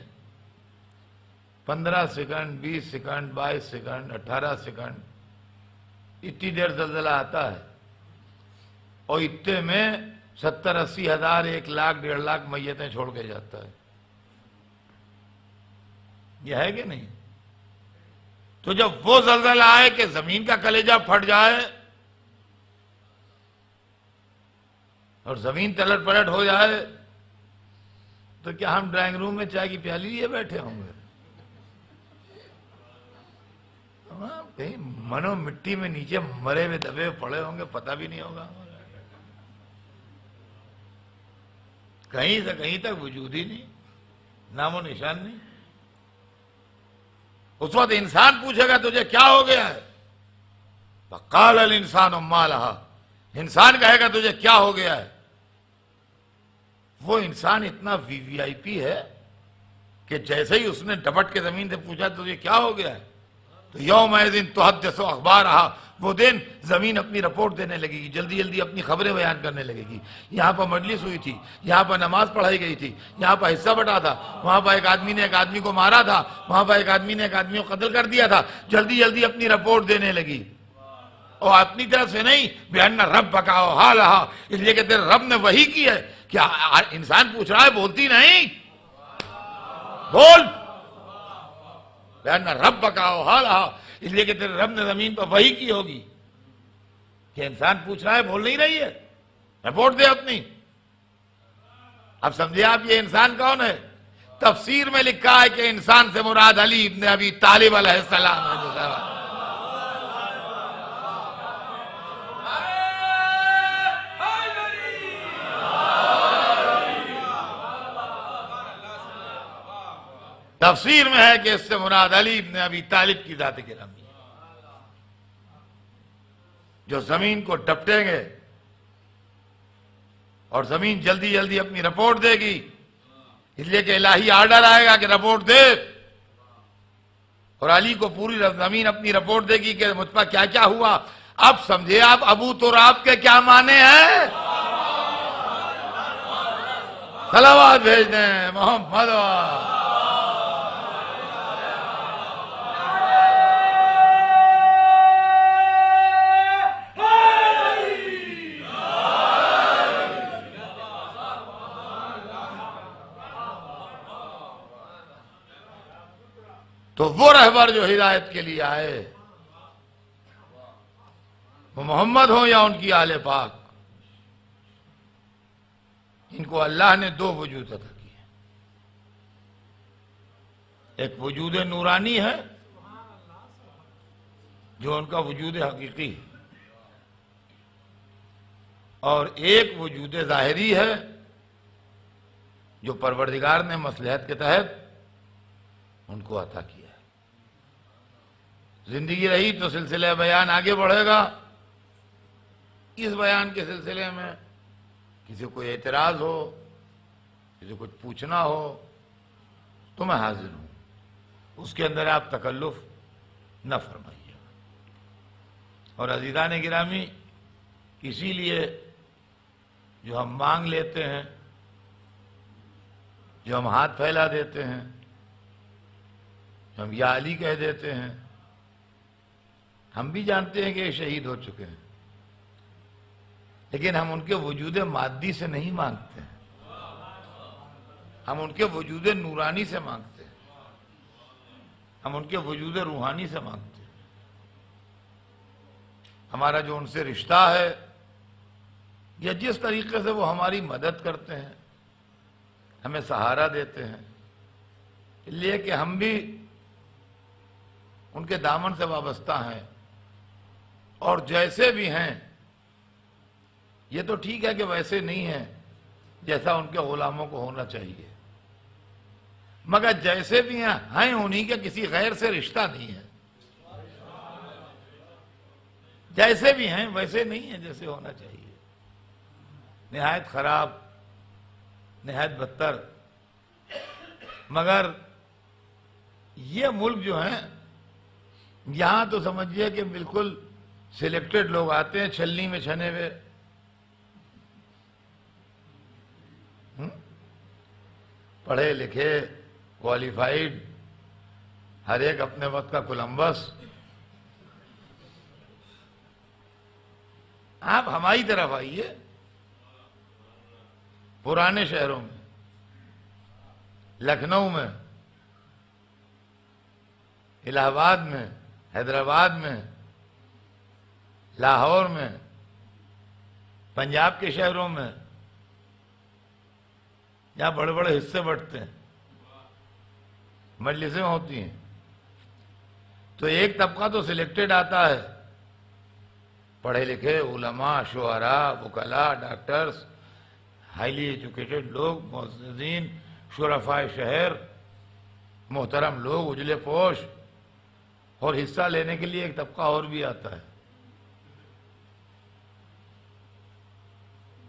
A: 15 سیکنڈ 20 سیکنڈ 22 سیکنڈ 18 سیکنڈ اتنی دیر زلزلہ آتا ہے، اور اتنے میں 70-80 ہزار 1 لاکھ 1.5 لاکھ میتیں چھوڑ کے جاتا ہے۔ یہ ہے کہ نہیں؟ تو جب وہ زلزلہ آئے کہ زمین کا کلیجہ پھٹ جائے اور زمین تلٹ پلٹ ہو جائے، تو کیا ہم ڈرائنگ روم میں چائے کی پیالی لیے بیٹھے ہوں گے؟ کہیں منو مٹی میں نیچے مرے ہوئے دبے پڑے ہوں گے، پتہ بھی نہیں ہوگا۔ کہیں سے کہیں تک وجود ہی نہیں، نام و نشان نہیں۔ اس وقت انسان پوچھے گا تجھے کیا ہو گیا ہے؟ فقال الانسان ما لہا، انسان کہے گا تجھے کیا ہو گیا ہے؟ وہ انسان اتنا وی آئی پی ہے کہ جیسے ہی اس نے ڈپٹ کے زمین سے پوچھا تجھے کیا ہو گیا ہے، تو یومئذ تحدث اخبارہا، وہ دن زمین اپنی رپورٹ دینے لگے گی، جلدی جلدی اپنی خبریں بیان کرنے لگے گی۔ یہاں پر مجلس ہوئی تھی، یہاں پر نماز پڑھائی گئی تھی، یہاں پر حصہ بٹا تھا، وہاں پر ایک آدمی نے ایک آدمی کو مارا تھا، وہاں پر ایک آدمی نے ایک آدمی کو قتل کر دیا تھا، جلدی جلدی اپنی رپورٹ دینے لگی۔ اور اپنی طرف سے نہیں، بِأَنَّ رَبَّكَ أَوْحَىٰ، اس لیے کہ تیرے رب نے وحی کی ہے۔ کیا انسان پوچھ رہا ہے، بولتی نہیں؟ بول۔ بِأَنَّ رَبَّكَ أَوْحَىٰ، اس لیے کہ تیرے رب نے زمین پر وحی کی ہوگی۔ کہ انسان پوچھ رہا ہے، بول نہیں رہی ہے، رپورٹ دے اپنی۔ اب سمجھے آپ یہ انسان کون ہے؟ تفسیر میں لکھا ہے کہ انسان سے مراد علی ابن ابی طالب علیہ السلام ہے۔ تفسیر میں ہے کہ اس سے مراد علی ابن ابی طالب کی ذات گرامی ہے، جو زمین کو ڈپٹیں گے اور زمین جلدی جلدی اپنی رپورٹ دے گی، اس لیے کہ الہی آرڈر آئے گا کہ رپورٹ دے، اور علی کو پوری زمین اپنی رپورٹ دے گی کہ مجھ پر کیا کیا ہوا۔ اب سمجھے آپ ابو تراب کے کیا معنی ہیں؟ صلوات بھیج دیں محمد۔ تو وہ رہبر جو ہدایت کے لیے آئے، وہ محمد ہوں یا ان کی آل پاک، ان کو اللہ نے دو وجود عطا کیے۔ ایک وجود نورانی ہے جو ان کا وجود حقیقی ہے، اور ایک وجود ظاہری ہے جو پروردگار نے مصلحت کے تحت ان کو عطا کیا ہے۔ زندگی رہی تو سلسلہ بیان آگے بڑھے گا۔ اس بیان کے سلسلے میں کسی کو اعتراض ہو، کسی کو کچھ پوچھنا ہو تو میں حاضر ہوں، اس کے اندر آپ تکلف نہ فرمائیے۔ اور عزیزان گرامی، اسی لیے جو ہم مانگ لیتے ہیں، جو ہم ہاتھ پھیلا دیتے ہیں، جو ہم یا علی کہہ دیتے ہیں، ہم بھی جانتے ہیں کہ یہ شہید ہو چکے ہیں، لیکن ہم ان کے وجود مادی سے نہیں مانگتے ہیں، ہم ان کے وجود نورانی سے مانگتے ہیں، ہم ان کے وجود روحانی سے مانگتے ہیں۔ ہمارا جو ان سے رشتہ ہے، یا جس طریقے سے وہ ہماری مدد کرتے ہیں، ہمیں سہارا دیتے ہیں، اس لیے کہ ہم بھی ان کے دامن سے وابستہ ہیں، اور جیسے بھی ہیں، یہ تو ٹھیک ہے کہ ویسے نہیں ہیں جیسا ان کے غلاموں کو ہونا چاہیے، مگر جیسے بھی ہیں انہی کے کسی غیر سے رشتہ نہیں ہے۔ جیسے بھی ہیں ویسے نہیں ہیں جیسے ہونا چاہیے، نہایت خراب، نہایت بدتر۔ مگر یہ ملک جو ہیں، یہاں تو سمجھئے کہ بالکل سلیکٹڈ لوگ آتے ہیں، چھلنی میں چھنے ہوئے، پڑھے لکھے، کوالیفائیڈ، ہر ایک اپنے وقت کا کولمبس۔ آپ ہماری طرف آئیے، پرانے شہروں میں، لکھنؤ میں، الہ آباد میں، حیدرآباد میں، لاہور میں، پنجاب کے شہروں میں، جہاں بڑے بڑے حصے بٹتے ہیں، مجلسیں ہوتی ہیں، تو ایک طبقہ تو سلیکٹڈ آتا ہے، پڑھے لکھے علماء، شعراء، وکلاء، ڈاکٹرز، ہائیلی ایجوکیٹڈ لوگ، معززین، شرفائے شہر، محترم لوگ، اجلے پوش، اور حصہ لینے کے لیے ایک طبقہ اور بھی آتا ہے.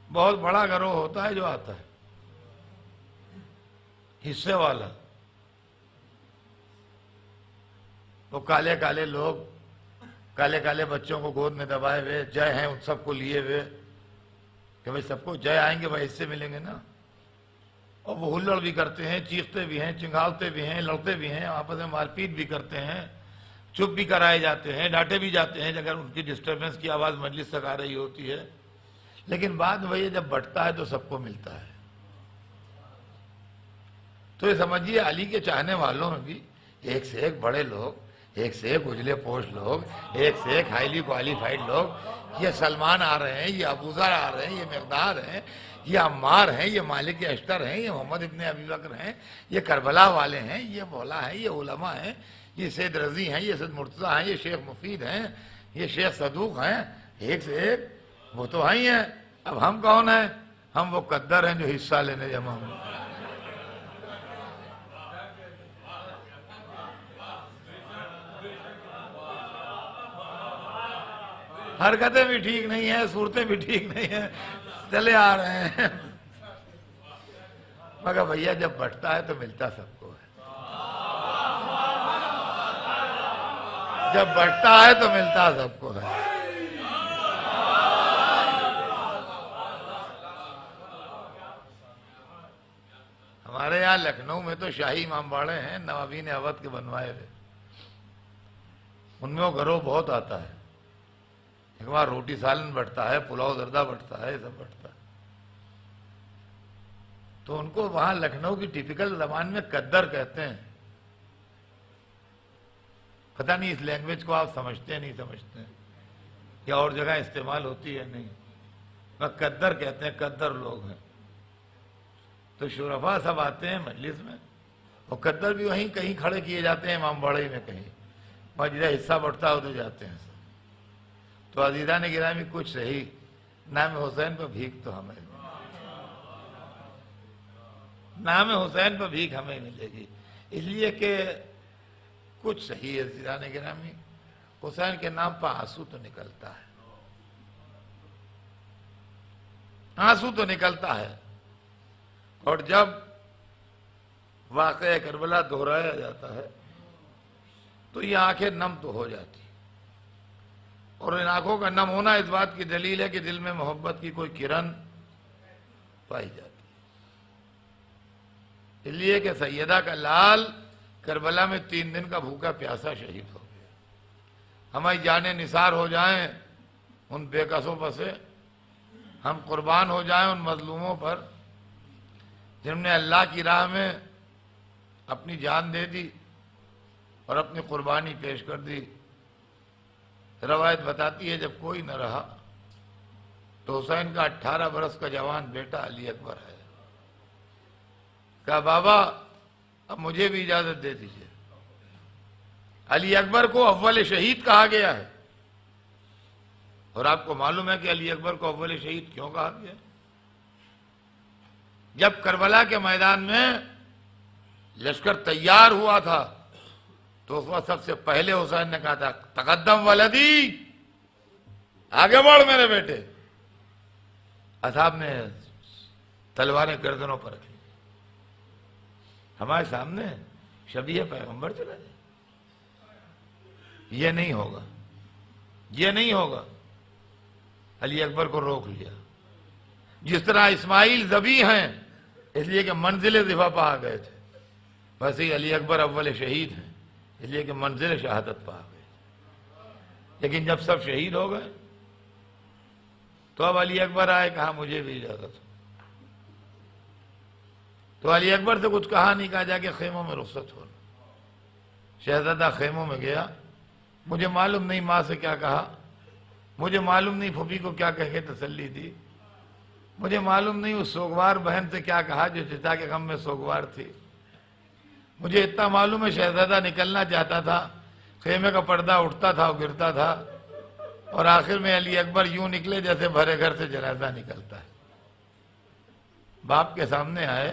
A: بہت بڑا گروہ ہوتا ہے جو آتا ہے حصے والا. وہ کالے کالے لوگ، کالے کالے بچوں کو گود میں دبائے ہوئے، جے ہیں ان سب کو لیے ہوئے کہ بھائی سب کو جے آئیں گے بھائی حصے ملیں گے نا. اور وہ ہلڑ بھی کرتے ہیں، چیختے بھی ہیں، چنگھاڑتے بھی ہیں، لڑتے بھی ہیں، آپس میں مار پیٹ بھی کرتے ہیں، چپ بھی کرائے جاتے ہیں، ڈانٹے بھی جاتے ہیں اگر ان کی ڈسٹربنس کی آواز مجلس تک آ رہی ہوتی ہے. لیکن بعد میں وہی جب بٹتا ہے تو سب کو ملتا ہے. تو یہ سمجھیے علی کے چاہنے والوں میں بھی ایک سے ایک بڑے لوگ، ایک سے ایک اجلے پوش لوگ، ایک سے ایک ہائیلی کوالیفائڈ لوگ. یہ سلمان آ رہے ہیں، یہ ابوذر آ رہے ہیں، یہ مقدار ہیں، یہ عمار ہیں، یہ مالک اشتر ہیں، یہ محمد ابن ابی بکر ہیں، یہ کربلا والے ہیں، یہ مولا ہیں، یہ علماء ہیں، یہ سید رضی ہیں، یہ سید مرتضیٰ ہیں، یہ شیخ مفید ہیں، یہ شیخ صدوق ہیں. ایک سے ایک وہ تو ہی ہیں. اب ہم کون ہیں؟ ہم وہ قدر ہیں جو حصہ لینے جمع ہوئے. حرکتیں بھی ٹھیک نہیں ہیں، صورتیں بھی ٹھیک نہیں ہیں، چلے آ رہے ہیں. مگر بھیا جب بٹتا ہے تو ملتا سب کو ہے. جب بٹتا ہے تو ملتا سب کو ہے. ہمارے یہاں لکھنؤ میں تو شاہی امام باڑے ہیں نوابین اودھ کے بنوائے ہوئے. ان میں وہ گروہ بہت آتا ہے. ایک بار روٹی سالن بٹتا ہے، پلاؤ زردہ بٹتا ہے، یہ سب بٹتا ہے. تو ان کو وہاں لکھنؤ کی ٹیپیکل زبان میں قدر کہتے ہیں. پتہ نہیں اس لینگویج کو آپ سمجھتے ہیں نہیں سمجھتے ہیں، یا اور جگہ استعمال ہوتی ہے نہیں. وہ قدر کہتے ہیں، قدر لوگ ہیں. تو شرفا سب آتے ہیں مجلس میں، اور قدر بھی وہیں کہیں کھڑے کیے جاتے ہیں امام باڑے میں کہیں، اور جدھر حصہ بڑھتا ہے ادھر جاتے ہیں. تو عزیزان گرامی کچھ صحیح، نام حسین پر بھیک تو ہمیں، نام حسین پر بھیک ہمیں ملے گی. اس لیے کہ کچھ صحیح ہے عزیزان گرامی، حسین کے نام پر آنسو تو نکلتا ہے، آنسو تو نکلتا ہے. اور جب واقعہ کربلا دہرایا جاتا ہے تو یہ آنکھیں نم تو ہو جاتی. اور ان آنکھوں کا نم ہونا اس بات کی دلیل ہے کہ دل میں محبت کی کوئی کرن پائی جاتی. اس لیے کہ سیدہ کا لال کربلا میں 3 دن کا بھوکا پیاسا شہید ہو گیا. ہماری جانیں نثار ہو جائیں ان بے کسوں پر سے، ہم قربان ہو جائیں ان مظلوموں پر جنہوں نے اللہ کی راہ میں اپنی جان دے دی اور اپنی قربانی پیش کر دی. روایت بتاتی ہے جب کوئی نہ رہا تو حسین کا 18 برس کا جوان بیٹا علی اکبر ہے. کہا بابا اب مجھے بھی اجازت دے دیجیے. علی اکبر کو اول شہید کہا گیا ہے. اور آپ کو معلوم ہے کہ علی اکبر کو اول شہید کیوں کہا گیا؟ جب کربلا کے میدان میں لشکر تیار ہوا تھا تو اس وقت سب سے پہلے حسین نے کہا تھا تقدم ولدی، آگے بڑھ میرے بیٹے. اصحاب نے تلواریں گردنوں پر رکھی. ہمارے سامنے شبیہ پیغمبر چلا جائے. یہ نہیں ہوگا، یہ نہیں ہوگا. علی اکبر کو روک لیا. جس طرح اسماعیل ذبیح ہیں اس لیے کہ منزل ذبح پہ آ گئے تھے، ویسے ہی علی اکبر اول شہید ہیں اس لیے کہ منزل شہادت پہ آ گئے. لیکن جب سب شہید ہو گئے تو اب علی اکبر آئے، کہا مجھے بھی اجازت ہو. تو علی اکبر سے کچھ کہا نہیں، کہا جا کے خیموں میں رخصت ہو. شہزادہ خیموں میں گیا. مجھے معلوم نہیں ماں سے کیا کہا، مجھے معلوم نہیں پھوپھی کو کیا کہہ کے تسلی دی، مجھے معلوم نہیں اس سوگوار بہن سے کیا کہا جو چچا کے غم میں سوگوار تھی. مجھے اتنا معلوم ہے شہزادہ نکلنا چاہتا تھا، خیمے کا پردہ اٹھتا تھا اور گرتا تھا، اور آخر میں علی اکبر یوں نکلے جیسے بھرے گھر سے جنازہ نکلتا ہے. باپ کے سامنے آئے،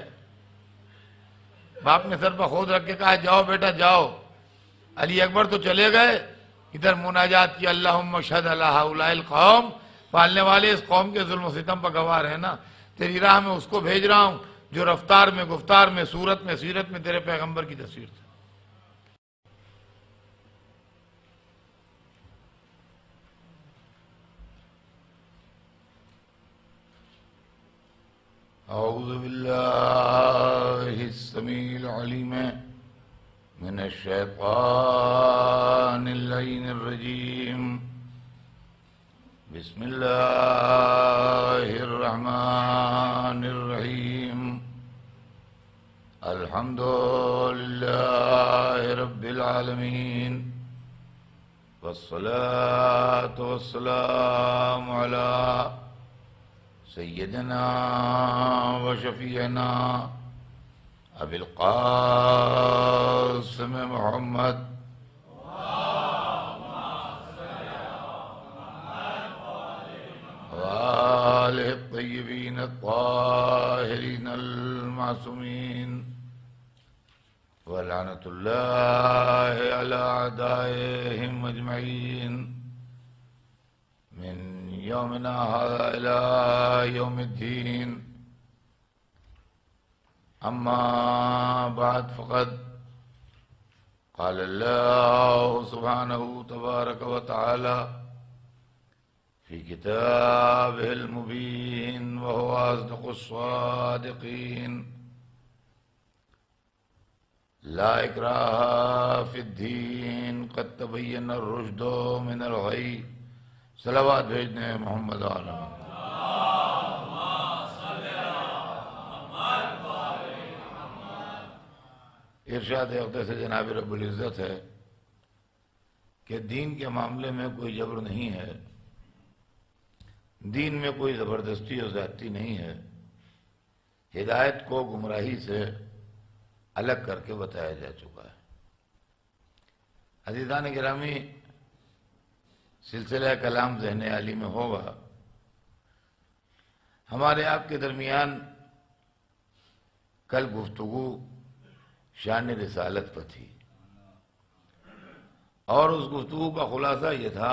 A: باپ نے سر پر خود رکھ کے کہا جاؤ بیٹا جاؤ۔ علی اکبر تو چلے گئے، ادھر مناجات کی اللہم اشہد علی ہؤلاء القوم، پالنے والے اس قوم کے ظلم و ستم پر گواہ ہے نا، تیری راہ میں اس کو بھیج رہا ہوں جو رفتار میں، گفتار میں، صورت میں، سیرت میں تیرے پیغمبر کی تصویر تھی۔ اعوذ باللہ السمیع العلیم من الشیطان اللعین الرجیم، بسم اللہ الرحمن الرحیم، الحمد للہ رب العالمین، والصلاة والسلام علی سیدنا و شفیعنا ابی القاسم محمد وآلہ الطیبین الطاہرین المعصومین، ولعنۃ اللہ علی اعدائہم اجمعین، من یومنا ھذا الی یوم الدین۔ اما بعد فقد قال اللہ سبحانہ تبارک و تعالی فی کتابہ المبین وہو اصدق الصادقین، لا اکراہ فی الدین قد تبین الرشد من الغی۔ صلوات بھیجنے محمد عالم۔ ارشاد اقدس سے جناب رب العزت ہے کہ دین کے معاملے میں کوئی جبر نہیں ہے، دین میں کوئی زبردستی اور زیادتی نہیں ہے، ہدایت کو گمراہی سے الگ کر کے بتایا جا چکا ہے۔ عزیزان گرامی، سلسلہ کلام ذہن عالی میں ہوگا، ہمارے آپ کے درمیان کل گفتگو شان رسالت پر تھی، اور اس گفتگو کا خلاصہ یہ تھا،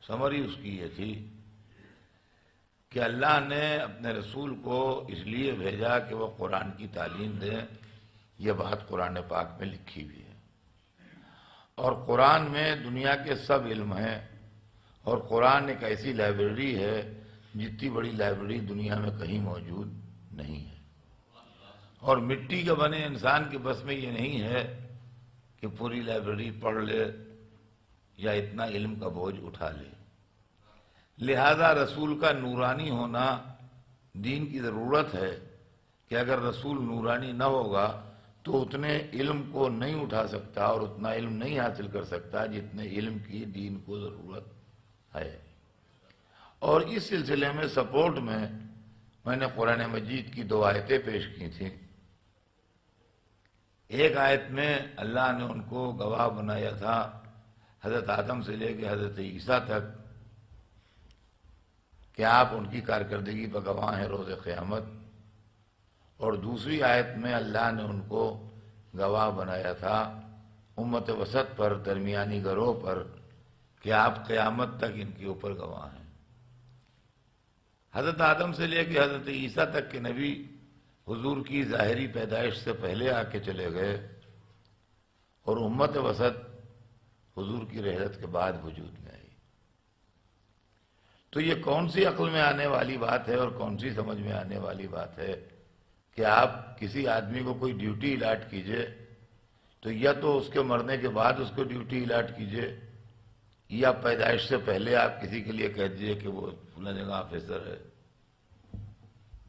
A: سمری اس کی یہ تھی کہ اللہ نے اپنے رسول کو اس لیے بھیجا کہ وہ قرآن کی تعلیم دیں۔ یہ بات قرآن پاک میں لکھی ہوئی ہے، اور قرآن میں دنیا کے سب علم ہیں، اور قرآن ایک ایسی لائبریری ہے جتنی بڑی لائبریری دنیا میں کہیں موجود نہیں ہے، اور مٹی کے بنے انسان کے بس میں یہ نہیں ہے کہ پوری لائبریری پڑھ لے یا اتنا علم کا بوجھ اٹھا لے۔ لہذا رسول کا نورانی ہونا دین کی ضرورت ہے کہ اگر رسول نورانی نہ ہوگا تو اتنے علم کو نہیں اٹھا سکتا اور اتنا علم نہیں حاصل کر سکتا جتنے علم کی دین کو ضرورت ہے۔ اور اس سلسلے میں سپورٹ میں نے قرآن مجید کی 2 آیتیں پیش کی تھیں۔ ایک آیت میں اللہ نے ان کو گواہ بنایا تھا، حضرت آدم سے لے کے حضرت عیسیٰ تک، کہ آپ ان کی کارکردگی پر گواہ ہیں روز قیامت، اور دوسری آیت میں اللہ نے ان کو گواہ بنایا تھا امت وسط پر، درمیانی گروہ پر، کہ آپ قیامت تک ان کے اوپر گواہ ہیں۔ حضرت آدم سے لے کے حضرت عیسیٰ تک کے نبی حضور کی ظاہری پیدائش سے پہلے آ کے چلے گئے، اور امت وسط حضور کی رحلت کے بعد وجود میں آئی۔ تو یہ کون سی عقل میں آنے والی بات ہے اور کون سی سمجھ میں آنے والی بات ہے کہ آپ کسی آدمی کو کوئی ڈیوٹی الاٹ کیجئے تو یا تو اس کے مرنے کے بعد اس کو ڈیوٹی الاٹ کیجئے، یا پیدائش سے پہلے آپ کسی کے لیے کہہ دیجئے کہ وہ فلاں جگہ آفیسر ہے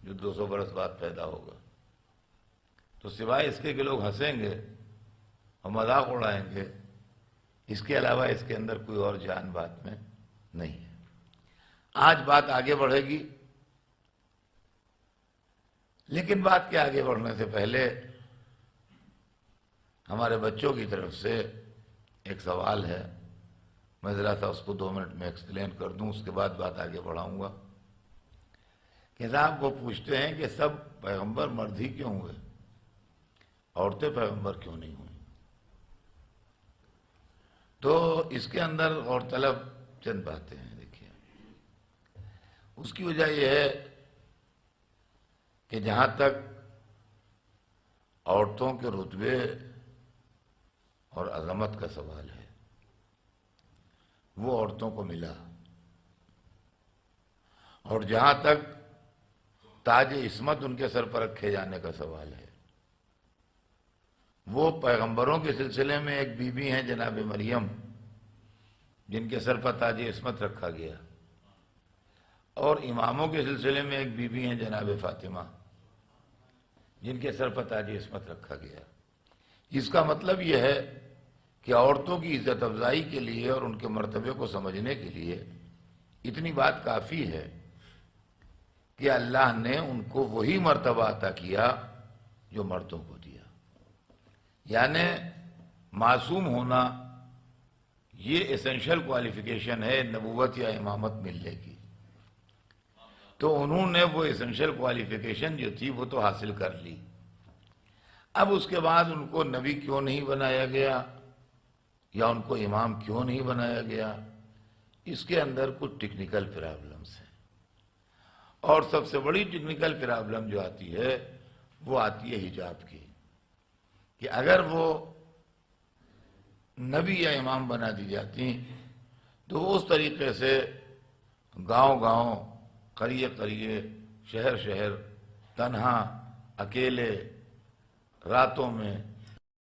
A: جو 200 برس بعد پیدا ہوگا، تو سوائے اس کے کہ لوگ ہنسیں گے اور مذاق اڑائیں گے، اس کے علاوہ اس کے اندر کوئی اور جان بات میں نہیں ہے۔ آج بات آگے بڑھے گی، لیکن بات کے آگے بڑھنے سے پہلے ہمارے بچوں کی طرف سے ایک سوال ہے، میں ذرا سا اس کو 2 منٹ میں ایکسپلین کر دوں، اس کے بعد بات آگے بڑھاؤں گا کہ صاحب وہ پوچھتے ہیں کہ سب پیغمبر مرد ہی کیوں ہوئے، عورتیں پیغمبر کیوں نہیں ہوئی؟ تو اس کے اندر اور طلب چند باتیں ہیں. دیکھیے، اس کی وجہ یہ ہے کہ جہاں تک عورتوں کے رتبے اور عظمت کا سوال ہے، وہ عورتوں کو ملا، اور جہاں تک تاج عصمت ان کے سر پر رکھے جانے کا سوال ہے، وہ پیغمبروں کے سلسلے میں ایک بی بی ہیں جناب مریم، جن کے سر پر تاج عصمت رکھا گیا، اور اماموں کے سلسلے میں ایک بی بی ہیں جناب فاطمہ، جن کے سر پر تاج عصمت رکھا گیا. اس کا مطلب یہ ہے کہ عورتوں کی عزت افزائی کے لیے اور ان کے مرتبے کو سمجھنے کے لیے اتنی بات کافی ہے کہ اللہ نے ان کو وہی مرتبہ عطا کیا جو مردوں کو دیا. یعنی معصوم ہونا یہ ایسنشل کوالیفیکیشن ہے نبوت یا امامت ملنے کی. تو انہوں نے وہ ایسنشل کوالیفیکیشن جو تھی وہ تو حاصل کر لی. اب اس کے بعد ان کو نبی کیوں نہیں بنایا گیا یا ان کو امام کیوں نہیں بنایا گیا، اس کے اندر کچھ ٹیکنیکل پرابلمز ہیں. اور سب سے بڑی ٹیکنیکل پرابلم جو آتی ہے وہ آتی ہے حجاب کی، کہ اگر وہ نبی یا امام بنا دی جاتی تو وہ اس طریقے سے گاؤں گاؤں، قریے قریے، شہر شہر، تنہا، اکیلے، راتوں میں